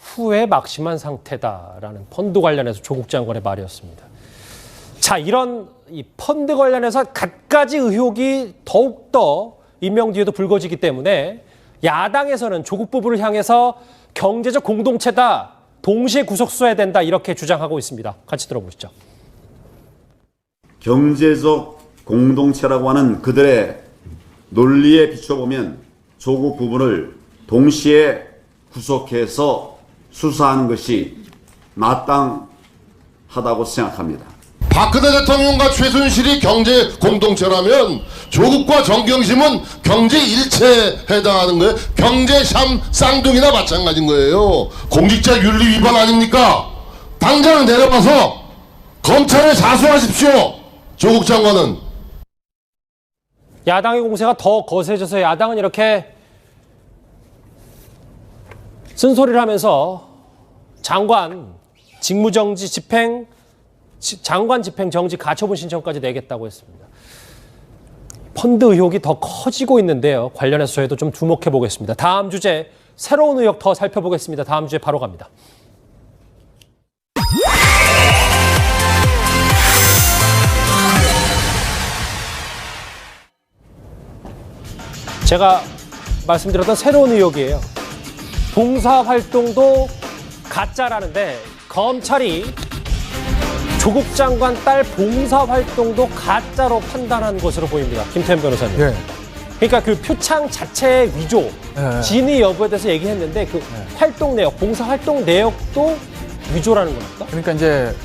후회 막심한 상태다라는 펀드 관련해서 조국 장관의 말이었습니다. 자, 이런 이 펀드 관련해서 갖가지 의혹이 더욱더 임명 뒤에도 불거지기 때문에 야당에서는 조국 부부를 향해서 경제적 공동체다, 동시에 구속수사해야 된다, 이렇게 주장하고 있습니다. 같이 들어보시죠. 경제적 공동체라고 하는 그들의 논리에 비춰보면 조국 부부를 동시에 구속해서 수사하는 것이 마땅하다고 생각합니다. 박근혜 대통령과 최순실이 경제 공동체라면 조국과 정경심은 경제 일체에 해당하는 거예요. 경제 쌍둥이나 마찬가지인 거예요. 공직자 윤리 위반 아닙니까? 당장 내려가서 검찰에 자수하십시오. 조국 장관은. 야당의 공세가 더 거세져서 야당은 이렇게 쓴소리를 하면서 장관 직무정지 집행, 장관 집행정지 가처분 신청까지 내겠다고 했습니다. 펀드 의혹이 더 커지고 있는데요. 관련해서 저희도 좀 주목해 보겠습니다. 다음 주제 새로운 의혹 더 살펴보겠습니다. 다음 주제 바로 갑니다. 제가 말씀드렸던 새로운 의혹이에요. 봉사활동도 가짜라는데 검찰이 조국 장관 딸 봉사활동도 가짜로 판단한 것으로 보입니다. 김태현 변호사님. 네. 그러니까 그 표창 자체의 위조, 진위 여부에 대해서 얘기했는데 그 활동 내역, 봉사활동 내역도 위조라는 겁니까? 그러니까 이제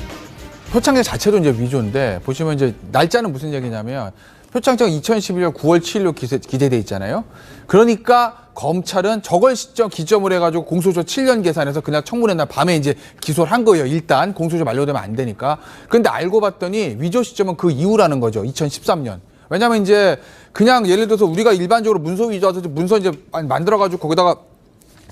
표창장 자체도 이제 위조인데, 보시면 이제 날짜는 무슨 얘기냐면 표창장 2011년 9월 7일로 기재돼 있잖아요. 그러니까 검찰은 저걸 기점을 해가지고 공소시효 7년 계산해서 그냥 청문회 날 밤에 이제 기소를 한 거예요. 일단 공소시효 만료되면 안 되니까. 그런데 알고 봤더니 위조 시점은 그 이후라는 거죠. 2013년. 왜냐면 이제 그냥 예를 들어서 우리가 일반적으로 문서 위조해서 문서 이제 만들어가지고 거기다가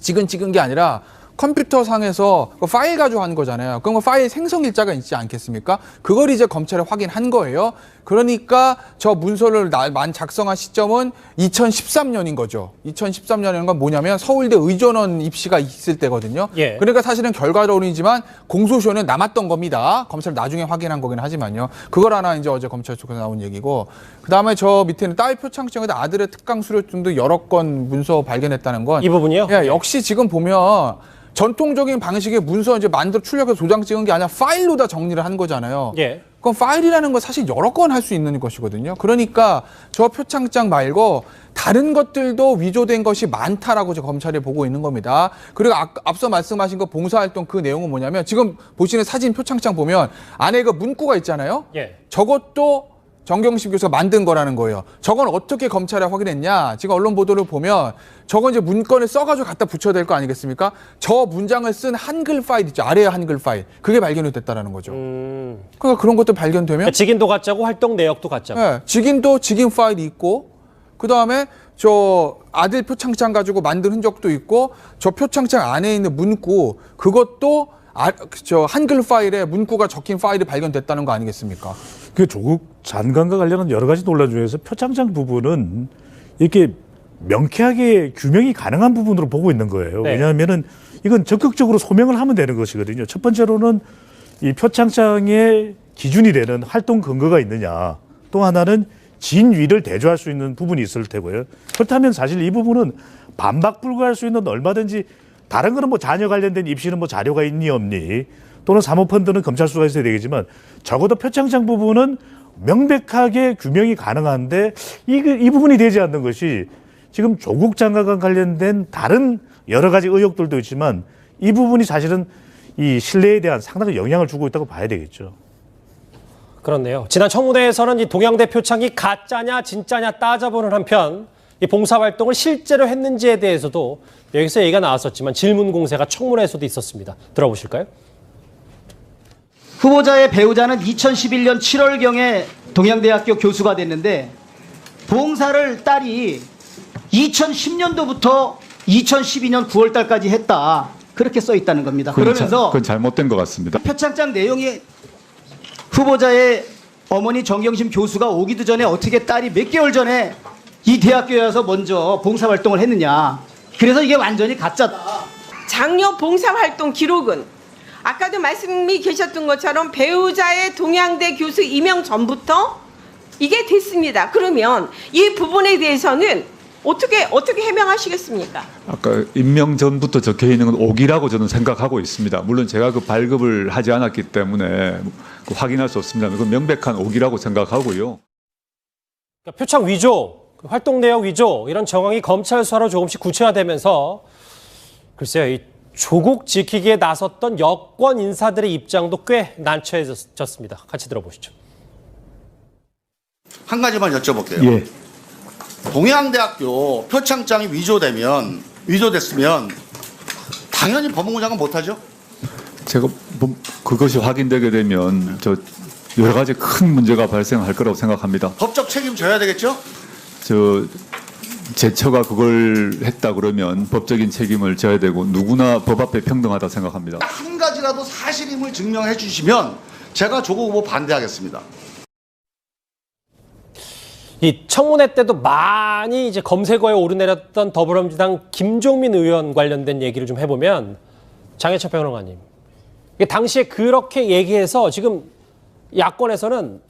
찍은 게 아니라 컴퓨터 상에서 그 파일 가지고 하는 거잖아요. 그럼 그 파일 생성 일자가 있지 않겠습니까? 그걸 이제 검찰에 확인한 거예요. 그러니까 저 문서를 작성한 시점은 2013년인 거죠. 2013년이라는 건 뭐냐면 서울대 의전원 입시가 있을 때거든요. 예. 그러니까 사실은 결과론이지만 공소시효는 남았던 겁니다. 검찰 나중에 확인한 거긴 하지만요. 그걸 하나 이제 어제 검찰 쪽에서 나온 얘기고, 그 다음에 저 밑에는 딸 표창장에다 아들의 특강 수료증도 여러 건 문서 발견했다는 건 이 부분이요? 예, 역시 지금 보면 전통적인 방식의 문서 이제 만들어 출력해서 도장 찍은 게 아니라 파일로 다 정리를 한 거잖아요. 예. 그럼 파일이라는 건 사실 여러 건 할 수 있는 것이거든요. 그러니까 저 표창장 말고 다른 것들도 위조된 것이 많다라고 검찰이 보고 있는 겁니다. 그리고 앞서 말씀하신 거 봉사활동 그 내용은 뭐냐면 지금 보시는 사진 표창장 보면 안에 그 문구가 있잖아요. 예. 저것도 정경심 교수가 만든 거라는 거예요. 저건 어떻게 검찰에 확인했냐? 지금 언론 보도를 보면 저건 이제 문건을 써가지고 갖다 붙여야 될 거 아니겠습니까? 저 문장을 쓴 한글 파일 있죠. 아래에 한글 파일. 그게 발견이 됐다라는 거죠. 그러니까 그런 것도 발견되면 그러니까 직인도 가짜고 활동 내역도 가짜고. 네, 직인도 직인 파일이 있고 그 다음에 저 아들 표창장 가지고 만든 흔적도 있고 저 표창장 안에 있는 문구 그것도 저 한글 파일에 문구가 적힌 파일이 발견됐다는 거 아니겠습니까? 그 조국 장관과 관련한 여러 가지 논란 중에서 표창장 부분은 이렇게 명쾌하게 규명이 가능한 부분으로 보고 있는 거예요. 네. 왜냐하면은 이건 적극적으로 소명을 하면 되는 것이거든요. 첫 번째로는 이 표창장의 기준이 되는 활동 근거가 있느냐. 또 하나는 진위를 대조할 수 있는 부분이 있을 테고요. 그렇다면 사실 이 부분은 반박 불가할 수 있는 얼마든지 다른 거는 뭐 자녀 관련된 입시는 뭐 자료가 있니 없니 또는 사모펀드는 검찰 수가 있어야 되겠지만 적어도 표창장 부분은 명백하게 규명이 가능한데 이 부분이 되지 않는 것이 지금 조국 장관과 관련된 다른 여러 가지 의혹들도 있지만 이 부분이 사실은 이 신뢰에 대한 상당한 영향을 주고 있다고 봐야 되겠죠. 그렇네요. 지난 청문회에서는 이 동양대 표창이 가짜냐 진짜냐 따져보는 한편 이 봉사활동을 실제로 했는지에 대해서도 여기서 얘기가 나왔었지만 질문 공세가 청문회에서도 있었습니다. 들어보실까요? 후보자의 배우자는 2011년 7월경에 동양대학교 교수가 됐는데 봉사를 딸이 2010년도부터 2012년 9월달까지 했다. 그렇게 써 있다는 겁니다. 그러면서 그건 잘못된 것 같습니다. 표창장 내용이 후보자의 어머니 정경심 교수가 오기도 전에 어떻게 딸이 몇 개월 전에 이 대학교에 와서 먼저 봉사활동을 했느냐. 그래서 이게 완전히 가짜다. 장려 봉사활동 기록은 아까도 말씀이 계셨던 것처럼 배우자의 동양대 교수 임명 전부터 이게 됐습니다. 그러면 이 부분에 대해서는 어떻게 해명하시겠습니까? 아까 임명 전부터 적혀 있는 건 오기라고 저는 생각하고 있습니다. 물론 제가 그 발급을 하지 않았기 때문에 확인할 수 없습니다. 그건 명백한 오기라고 생각하고요. 그러니까 표창 위조, 활동 내역 위조 이런 정황이 검찰 수사로 조금씩 구체화되면서 글쎄요, 이 조국 지키기에 나섰던 여권 인사들의 입장도 꽤 난처해졌습니다. 같이 들어보시죠. 한 가지만 여쭤볼게요. 예. 동양대학교 표창장이 위조됐으면 당연히 법무부 장관 못하죠? 제가 그것이 확인되게 되면 저 여러 가지 큰 문제가 발생할 거라고 생각합니다. 법적 책임 져야 되겠죠? 제 처가 그걸 했다 그러면 법적인 책임을 져야 되고 누구나 법 앞에 평등하다 생각합니다. 한 가지라도 사실임을 증명해 주시면 제가 조국 후보 반대하겠습니다. 이 청문회 때도 많이 이제 검색어에 오르내렸던 더불어민주당 김종민 의원 관련된 얘기를 좀 해보면 장혜철 평론가님, 당시에 그렇게 얘기해서 지금 야권에서는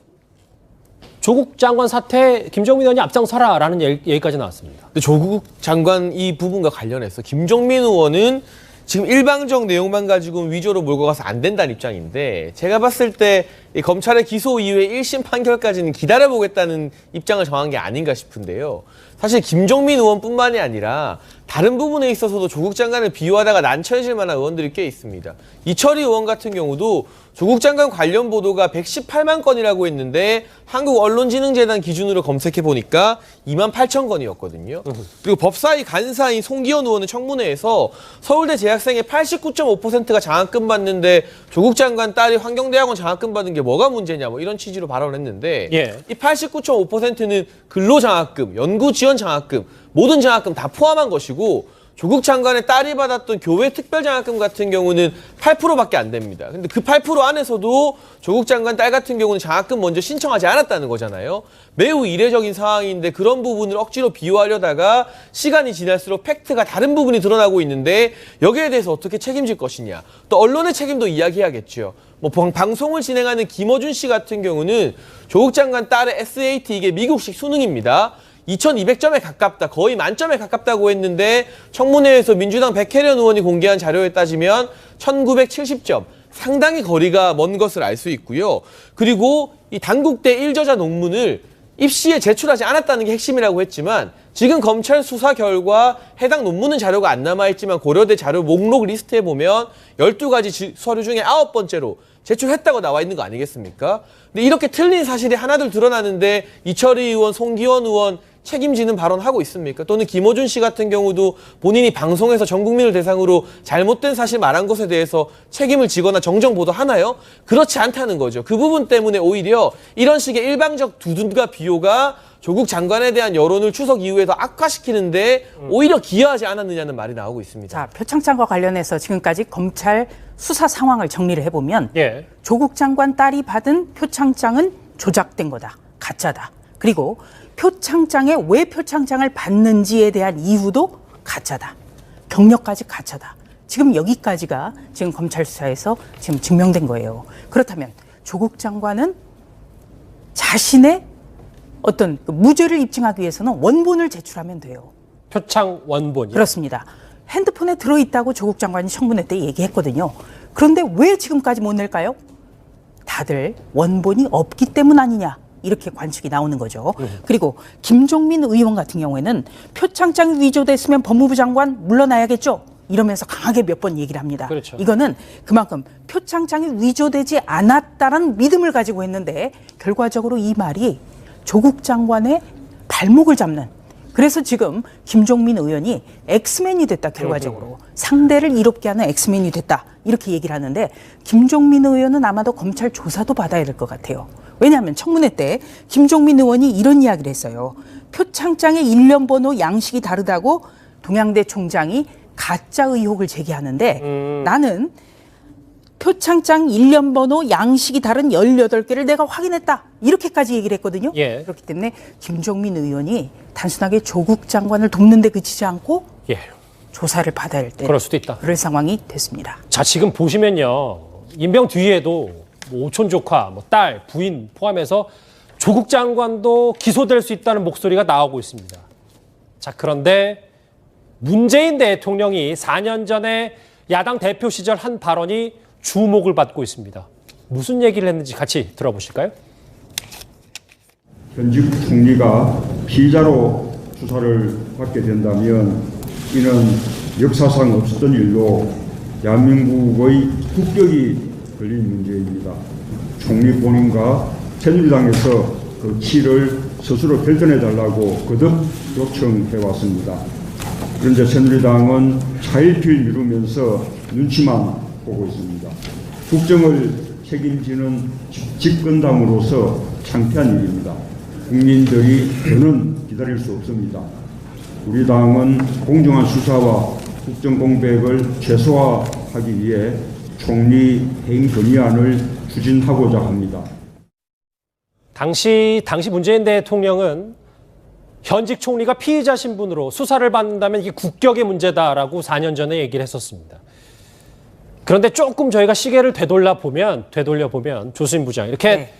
조국 장관 사태 김종민 의원이 앞장서라라는 얘기까지 나왔습니다. 근데 조국 장관 이 부분과 관련해서 김종민 의원은 지금 일방적 내용만 가지고 위조로 몰고 가서 안 된다는 입장인데 제가 봤을 때 이 검찰의 기소 이후에 1심 판결까지는 기다려보겠다는 입장을 정한 게 아닌가 싶은데요. 사실 김종민 의원뿐만이 아니라 다른 부분에 있어서도 조국 장관을 비유하다가 난처해질 만한 의원들이 꽤 있습니다. 이철희 의원 같은 경우도 조국 장관 관련 보도가 118만 건이라고 했는데 한국언론진흥재단 기준으로 검색해 보니까 2만 8천 건이었거든요. 그리고 법사위 간사인 송기현 의원은 청문회에서 서울대 재학생의 89.5%가 장학금 받는데 조국 장관 딸이 환경대학원 장학금 받은 게 뭐가 문제냐 뭐 이런 취지로 발언했는데 이 89.5%는 근로장학금, 연구지원장학금, 모든 장학금 다 포함한 것이고 조국 장관의 딸이 받았던 교회 특별장학금 같은 경우는 8%밖에 안 됩니다. 근데 그 8% 안에서도 조국 장관 딸 같은 경우는 장학금 먼저 신청하지 않았다는 거잖아요. 매우 이례적인 상황인데 그런 부분을 억지로 비유하려다가 시간이 지날수록 팩트가 다른 부분이 드러나고 있는데 여기에 대해서 어떻게 책임질 것이냐. 또 언론의 책임도 이야기해야겠죠. 뭐 방송을 진행하는 김어준 씨 같은 경우는 조국 장관 딸의 SAT 이게 미국식 수능입니다. 2200점에 가깝다, 거의 만점에 가깝다고 했는데 청문회에서 민주당 백혜련 의원이 공개한 자료에 따지면 1970점, 상당히 거리가 먼 것을 알 수 있고요. 그리고 이 단국대 1저자 논문을 입시에 제출하지 않았다는 게 핵심이라고 했지만 지금 검찰 수사 결과 해당 논문은 자료가 안 남아있지만 고려대 자료 목록 리스트에 보면 12가지 서류 중에 9번째로 제출했다고 나와 있는 거 아니겠습니까? 근데 이렇게 틀린 사실이 하나둘 드러나는데 이철희 의원, 송기원 의원 책임지는 발언하고 있습니까? 또는 김어준 씨 같은 경우도 본인이 방송에서 전 국민을 대상으로 잘못된 사실 말한 것에 대해서 책임을 지거나 정정 보도하나요? 그렇지 않다는 거죠. 그 부분 때문에 오히려 이런 식의 일방적 두둔과 비호가 조국 장관에 대한 여론을 추석 이후에 더 악화시키는데 오히려 기여하지 않았느냐는 말이 나오고 있습니다. 자, 표창장과 관련해서 지금까지 검찰 수사 상황을 정리를 해보면 조국 장관 딸이 받은 표창장은 조작된 거다, 가짜다. 그리고 표창장에 왜 표창장을 받는지에 대한 이유도 가짜다. 경력까지 가짜다. 지금 여기까지가 지금 검찰 수사에서 지금 증명된 거예요. 그렇다면 조국 장관은 자신의 어떤 무죄를 입증하기 위해서는 원본을 제출하면 돼요. 표창 원본이요? 그렇습니다. 핸드폰에 들어있다고 조국 장관이 청문회 때 얘기했거든요. 그런데 왜 지금까지 못 낼까요? 다들 원본이 없기 때문 아니냐. 이렇게 관측이 나오는 거죠. 그리고 김종민 의원 같은 경우에는 표창장이 위조됐으면 법무부 장관 물러나야겠죠. 이러면서 강하게 몇 번 얘기를 합니다. 그렇죠. 이거는 그만큼 표창장이 위조되지 않았다는 믿음을 가지고 했는데 결과적으로 이 말이 조국 장관의 발목을 잡는, 그래서 지금 김종민 의원이 엑스맨이 됐다, 결과적으로. 상대를 이롭게 하는 엑스맨이 됐다, 이렇게 얘기를 하는데 김종민 의원은 아마도 검찰 조사도 받아야 될 것 같아요. 왜냐하면 청문회 때 김종민 의원이 이런 이야기를 했어요. 표창장의 일련 번호 양식이 다르다고 동양대 총장이 가짜 의혹을 제기하는데 나는 표창장 일련 번호 양식이 다른 18개를 내가 확인했다. 이렇게까지 얘기를 했거든요. 그렇기 때문에 김종민 의원이 단순하게 조국 장관을 돕는 데 그치지 않고 조사를 받아야 할 때 그럴 수도 있다. 그럴 상황이 됐습니다. 자, 지금 보시면요. 임명 뒤에도 뭐 오촌 조카, 뭐 딸, 부인 포함해서 조국 장관도 기소될 수 있다는 목소리가 나오고 있습니다. 자, 그런데 문재인 대통령이 4년 전에 야당 대표 시절 한 발언이 주목을 받고 있습니다. 무슨 얘기를 했는지 같이 들어보실까요? 현직 총리가 피의자로 수사를 받게 된다면 이는 역사상 없었던 일로 대한민국의 국격이 걸린 문제입니다. 총리 본인과 새누리당에서 그 키를 스스로 결정해달라고 거듭 요청해왔습니다. 그런데 새누리당은 차일피일 미루면서 눈치만 보고 있습니다. 국정을 책임지는 집권당으로서 창피한 일입니다. 국민들이 더는 기다릴 수 없습니다. 우리 당은 공정한 수사와 국정 공백을 최소화하기 위해 총리 해임 건의안을 추진하고자 합니다. 당시 문재인 대통령은 현직 총리가 피의자 신분으로 수사를 받는다면 이게 국격의 문제다라고 4년 전에 얘기를 했었습니다. 그런데 조금 저희가 시계를 되돌려보면 조수진 부장 이렇게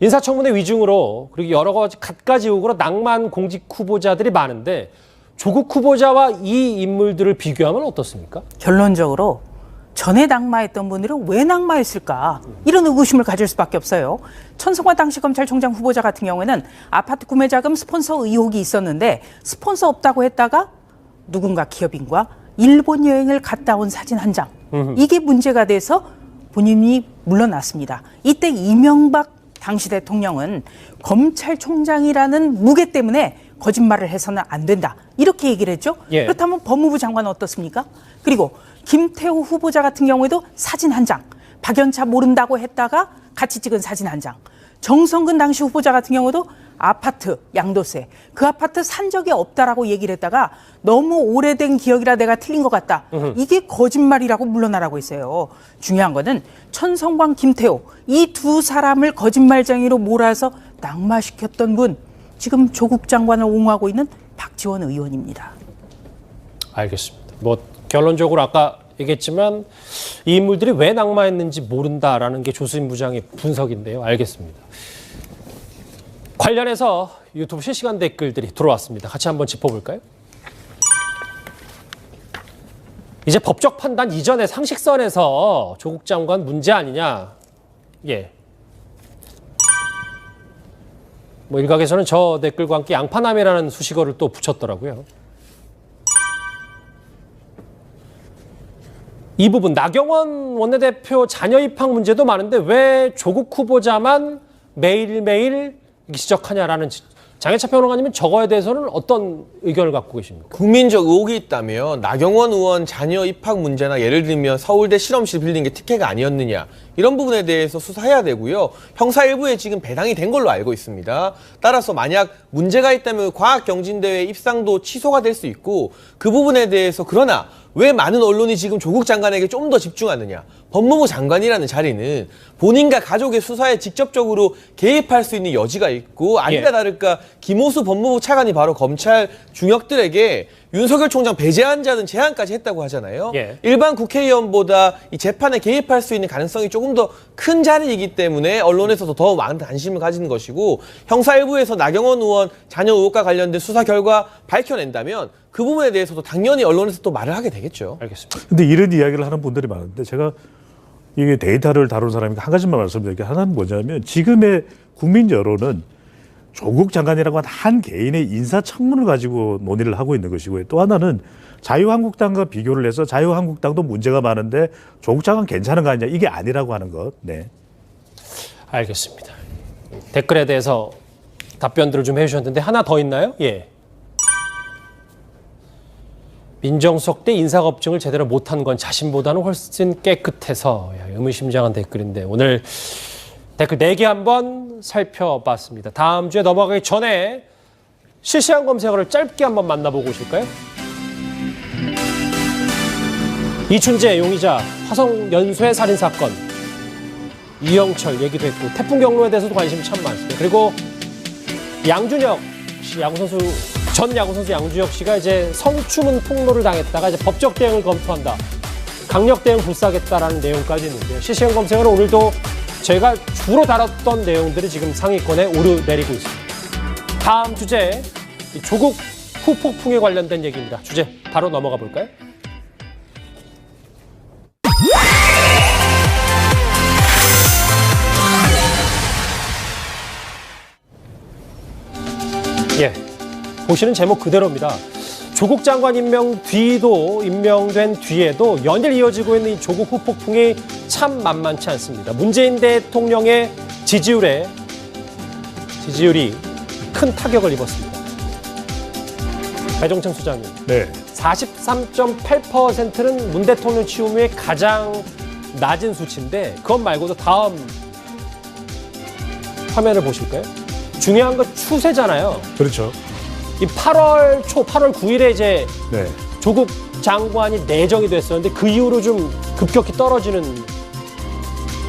인사청문회 위중으로 그리고 여러 가지 갖가지 의혹으로 낭만 공직 후보자들이 많은데 조국 후보자와 이 인물들을 비교하면 어떻습니까? 결론적으로 전에 낙마했던 분들은 왜 낙마했을까? 이런 의구심을 가질 수밖에 없어요. 천성화 당시 검찰총장 후보자 같은 경우에는 아파트 구매 자금 스폰서 의혹이 있었는데 스폰서 없다고 했다가 누군가 기업인과 일본 여행을 갔다 온 사진 한 장. 이게 문제가 돼서 본인이 물러났습니다. 이때 이명박 당시 대통령은 검찰총장이라는 무게 때문에 거짓말을 해서는 안 된다. 이렇게 얘기를 했죠. 그렇다면 법무부 장관은 어떻습니까? 그리고 김태우 후보자 같은 경우에도 사진 한 장. 박연차 모른다고 했다가 같이 찍은 사진 한 장. 정성근 당시 후보자 같은 경우도 아파트 양도세, 그 아파트 산 적이 없다라고 얘기를 했다가 너무 오래된 기억이라 내가 틀린 것 같다. 이게 거짓말이라고 물러나라고 했어요. 중요한 거는 천성광, 김태호 이 두 사람을 거짓말쟁이로 몰아서 낙마시켰던 분, 지금 조국 장관을 옹호하고 있는 박지원 의원입니다. 알겠습니다. 뭐 결론적으로 아까 얘기했지만 이 인물들이 왜 낙마했는지 모른다라는 게 조수진 부장의 분석인데요. 알겠습니다. 관련해서 유튜브 실시간 댓글들이 들어왔습니다. 같이 한번 짚어볼까요? 이제 법적 판단 이전의 상식선에서 조국 장관 문제 아니냐. 예. 뭐 일각에서는 저 댓글과 함께 양파남이라는 수식어를 또 붙였더라고요. 이 부분 나경원 원내대표 자녀 입학 문제도 많은데 왜 조국 후보자만 매일매일 지적하냐라는 장혜찬 평론가님은 저거에 대해서는 어떤 의견을 갖고 계십니까? 국민적 의혹이 있다면 나경원 의원 자녀 입학 문제나 예를 들면 서울대 실험실 빌린 게 특혜가 아니었느냐 이런 부분에 대해서 수사해야 되고요. 형사 일부에 지금 배당이 된 걸로 알고 있습니다. 따라서 만약 문제가 있다면 과학경진대회 입상도 취소가 될 수 있고 그 부분에 대해서 그러나 왜 많은 언론이 지금 조국 장관에게 좀 더 집중하느냐. 법무부 장관이라는 자리는 본인과 가족의 수사에 직접적으로 개입할 수 있는 여지가 있고 아니나 다를까 김호수 법무부 차관이 바로 검찰 중역들에게 윤석열 총장 배제한다는 제안까지 했다고 하잖아요. 일반 국회의원보다 이 재판에 개입할 수 있는 가능성이 조금 더 큰 자리이기 때문에 언론에서도 더 많은 관심을 가지는 것이고 형사일부에서 나경원 의원 자녀 의혹과 관련된 수사 결과 밝혀낸다면 그 부분에 대해서도 당연히 언론에서 또 말을 하게 되겠죠. 알겠습니다. 근데 이런 이야기를 하는 분들이 많은데 제가 이게 데이터를 다룬 사람이니까 한 가지만 말씀드릴게요. 하나는 뭐냐면 지금의 국민 여론은 조국 장관이라고 하는 한 개인의 인사청문을 가지고 논의를 하고 있는 것이고요. 또 하나는 자유한국당과 비교를 해서 자유한국당도 문제가 많은데 조국 장관 괜찮은 거 아니냐 이게 아니라고 하는 것. 네. 알겠습니다. 댓글에 대해서 답변들을 좀 해주셨는데 하나 더 있나요? 예. 민정수석 때 인사검증을 제대로 못한 건 자신보다는 훨씬 깨끗해서 의미심장한 댓글인데 오늘 댓글 4개 한번 살펴봤습니다. 다음 주에 넘어가기 전에 실시간 검색어를 짧게 한번 만나보고 오실까요? 이춘재 용의자 화성 연쇄 살인 사건, 이영철 얘기도 했고 태풍 경로에 대해서도 관심이 참 많습니다. 그리고 양준혁 씨, 전 야구선수 양준혁 씨가 이제 성추문 폭로를 당했다가 이제 법적 대응을 검토한다, 강력 대응 불사하겠다라는 내용까지 있는데요. 실시간 검색어는 오늘도 제가 주로 다뤘던 내용들이 지금 상위권에 오르내리고 있습니다. 다음 주제, 조국 후폭풍에 관련된 얘기입니다. 주제 바로 넘어가 볼까요? 예, 보시는 제목 그대로입니다. 조국 장관 임명된 뒤에도 연일 이어지고 있는 이 조국 후폭풍이 참 만만치 않습니다. 문재인 대통령의 지지율이 큰 타격을 입었습니다. 배종찬 소장님, 43.8%는 문 대통령 취임 후에 가장 낮은 수치인데 그것 말고도 다음 화면을 보실까요? 중요한 건 추세잖아요. 그렇죠. 이 8월 9일에 이제 조국 장관이 내정이 됐었는데 그 이후로 좀 급격히 떨어지는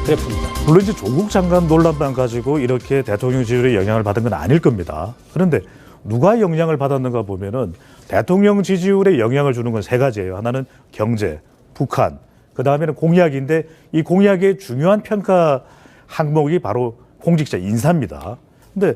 그래프입니다. 물론 이제 조국 장관 논란만 가지고 이렇게 대통령 지지율에 영향을 받은 건 아닐 겁니다. 그런데 누가 영향을 받았는가 보면은 대통령 지지율에 영향을 주는 건 3가지예요. 하나는 경제, 북한, 그 다음에는 공약인데 이 공약의 중요한 평가 항목이 바로 공직자 인사입니다. 근데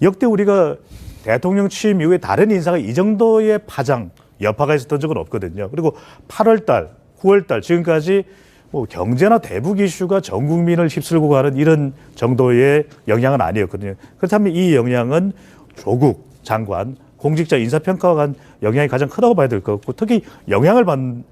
역대 우리가 대통령 취임 이후에 다른 인사가 이 정도의 파장, 여파가 있었던 적은 없거든요. 그리고 8월 달, 9월 달 지금까지 뭐 경제나 대북 이슈가 전 국민을 휩쓸고 가는 이런 정도의 영향은 아니었거든요. 그렇다면 이 영향은 조국 장관, 공직자 인사평가와 간 영향이 가장 크다고 봐야 될 것 같고, 특히 영향을 받는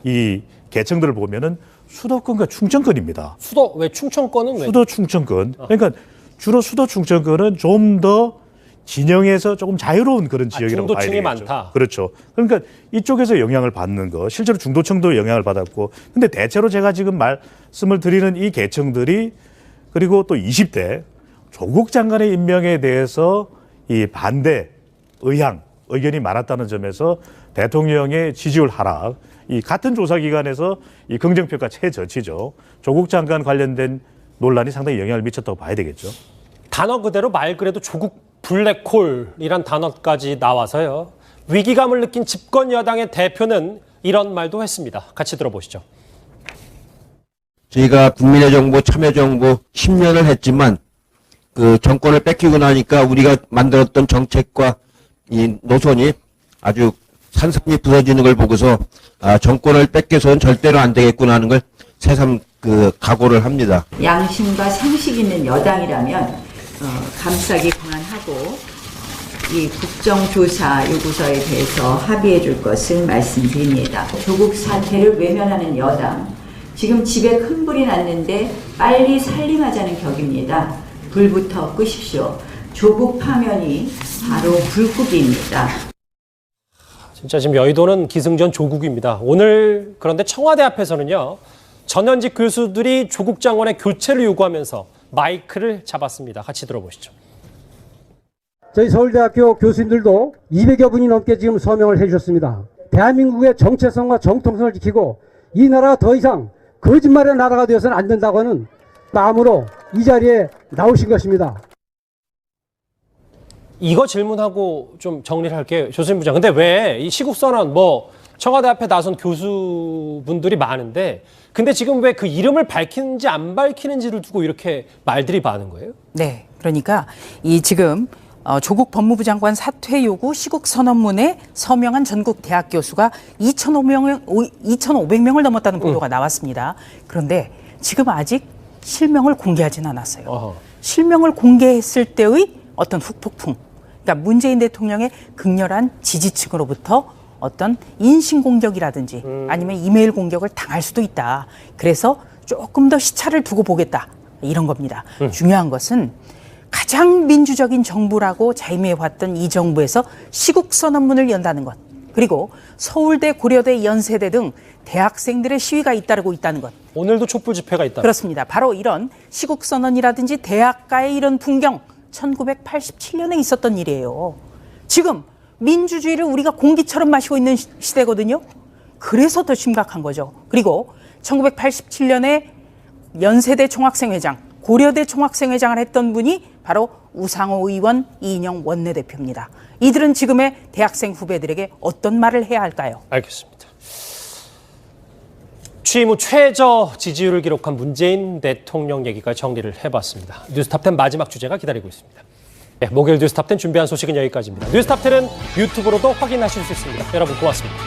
이 계층들을 보면은 수도권과 충청권입니다. 왜 충청권은 왜? 수도 충청권. 그러니까 주로 수도 충청권은 좀 더 진영에서 조금 자유로운 그런 지역이라고 봐야 되겠죠. 중도층이 많다. 그렇죠. 그러니까 이쪽에서 영향을 받는 거, 실제로 중도층도 영향을 받았고, 근데 대체로 제가 지금 말씀을 드리는 이 계층들이 그리고 또 20대 조국 장관의 임명에 대해서 이 반대 의견이 많았다는 점에서 대통령의 지지율 하락, 이 같은 조사기관에서 이 긍정평가 최저치죠. 조국 장관 관련된 논란이 상당히 영향을 미쳤다고 봐야 되겠죠. 단어 그대로 말 그대로 조국 블랙홀이란 단어까지 나와서요. 위기감을 느낀 집권 여당의 대표는 이런 말도 했습니다. 같이 들어보시죠. 저희가 국민의 정부, 참여정부 10년을 했지만 그 정권을 뺏기고 나니까 우리가 만들었던 정책과 이 노선이 아주 산산이 부서지는 걸 보고서 정권을 뺏겨서는 절대로 안 되겠구나 하는 걸 새삼 각오를 합니다. 양심과 상식 있는 여당이라면 감싸기 권한하고 이 국정조사 요구서에 대해서 합의해 줄 것을 말씀드립니다. 조국 사태를 외면하는 여당, 지금 집에 큰 불이 났는데 빨리 살림하자는 격입니다. 불부터 끄십시오. 조국 파면이 바로 불국입니다. 진짜 지금 여의도는 기승전 조국입니다. 오늘 그런데 청와대 앞에서는요. 전현직 교수들이 조국 장관의 교체를 요구하면서 마이크를 잡았습니다. 같이 들어보시죠. 저희 서울대학교 교수님들도 200여 분이 넘게 지금 서명을 해주셨습니다. 대한민국의 정체성과 정통성을 지키고 이 나라가 더 이상 거짓말의 나라가 되어서는 안 된다고 하는 마음으로 이 자리에 나오신 것입니다. 이거 질문하고 좀 정리를 할게요. 조수진 부장. 근데 왜 이 시국선언 청와대 앞에 나선 교수분들이 많은데 근데 지금 왜 그 이름을 밝히는지 안 밝히는지를 두고 이렇게 말들이 많은 거예요? 네. 그러니까 이 지금 조국 법무부 장관 사퇴 요구 시국 선언문에 서명한 전국 대학 교수가 2,500명을 넘었다는 보도가 나왔습니다. 그런데 지금 아직 실명을 공개하진 않았어요. 실명을 공개했을 때의 어떤 후폭풍, 그러니까 문재인 대통령의 극렬한 지지층으로부터 어떤 인신공격이라든지 아니면 이메일 공격을 당할 수도 있다. 그래서 조금 더 시차를 두고 보겠다. 이런 겁니다. 중요한 것은 가장 민주적인 정부라고 자임해왔던 이 정부에서 시국선언문을 연다는 것. 그리고 서울대, 고려대, 연세대 등 대학생들의 시위가 잇따르고 있다는 것. 오늘도 촛불 집회가 있다. 그렇습니다. 바로 이런 시국선언이라든지 대학가의 이런 풍경 1987년에 있었던 일이에요. 지금 민주주의를 우리가 공기처럼 마시고 있는 시대거든요. 그래서 더 심각한 거죠. 그리고 1987년에 연세대 총학생회장, 고려대 총학생회장을 했던 분이 바로 우상호 의원, 이인영 원내대표입니다. 이들은 지금의 대학생 후배들에게 어떤 말을 해야 할까요? 알겠습니다. 취임 후 최저 지지율을 기록한 문재인 대통령 얘기까지 정리를 해봤습니다. 뉴스탑10 마지막 주제가 기다리고 있습니다. 네, 목요일 뉴스탑10 준비한 소식은 여기까지입니다. 뉴스탑10은 유튜브로도 확인하실 수 있습니다. 여러분 고맙습니다.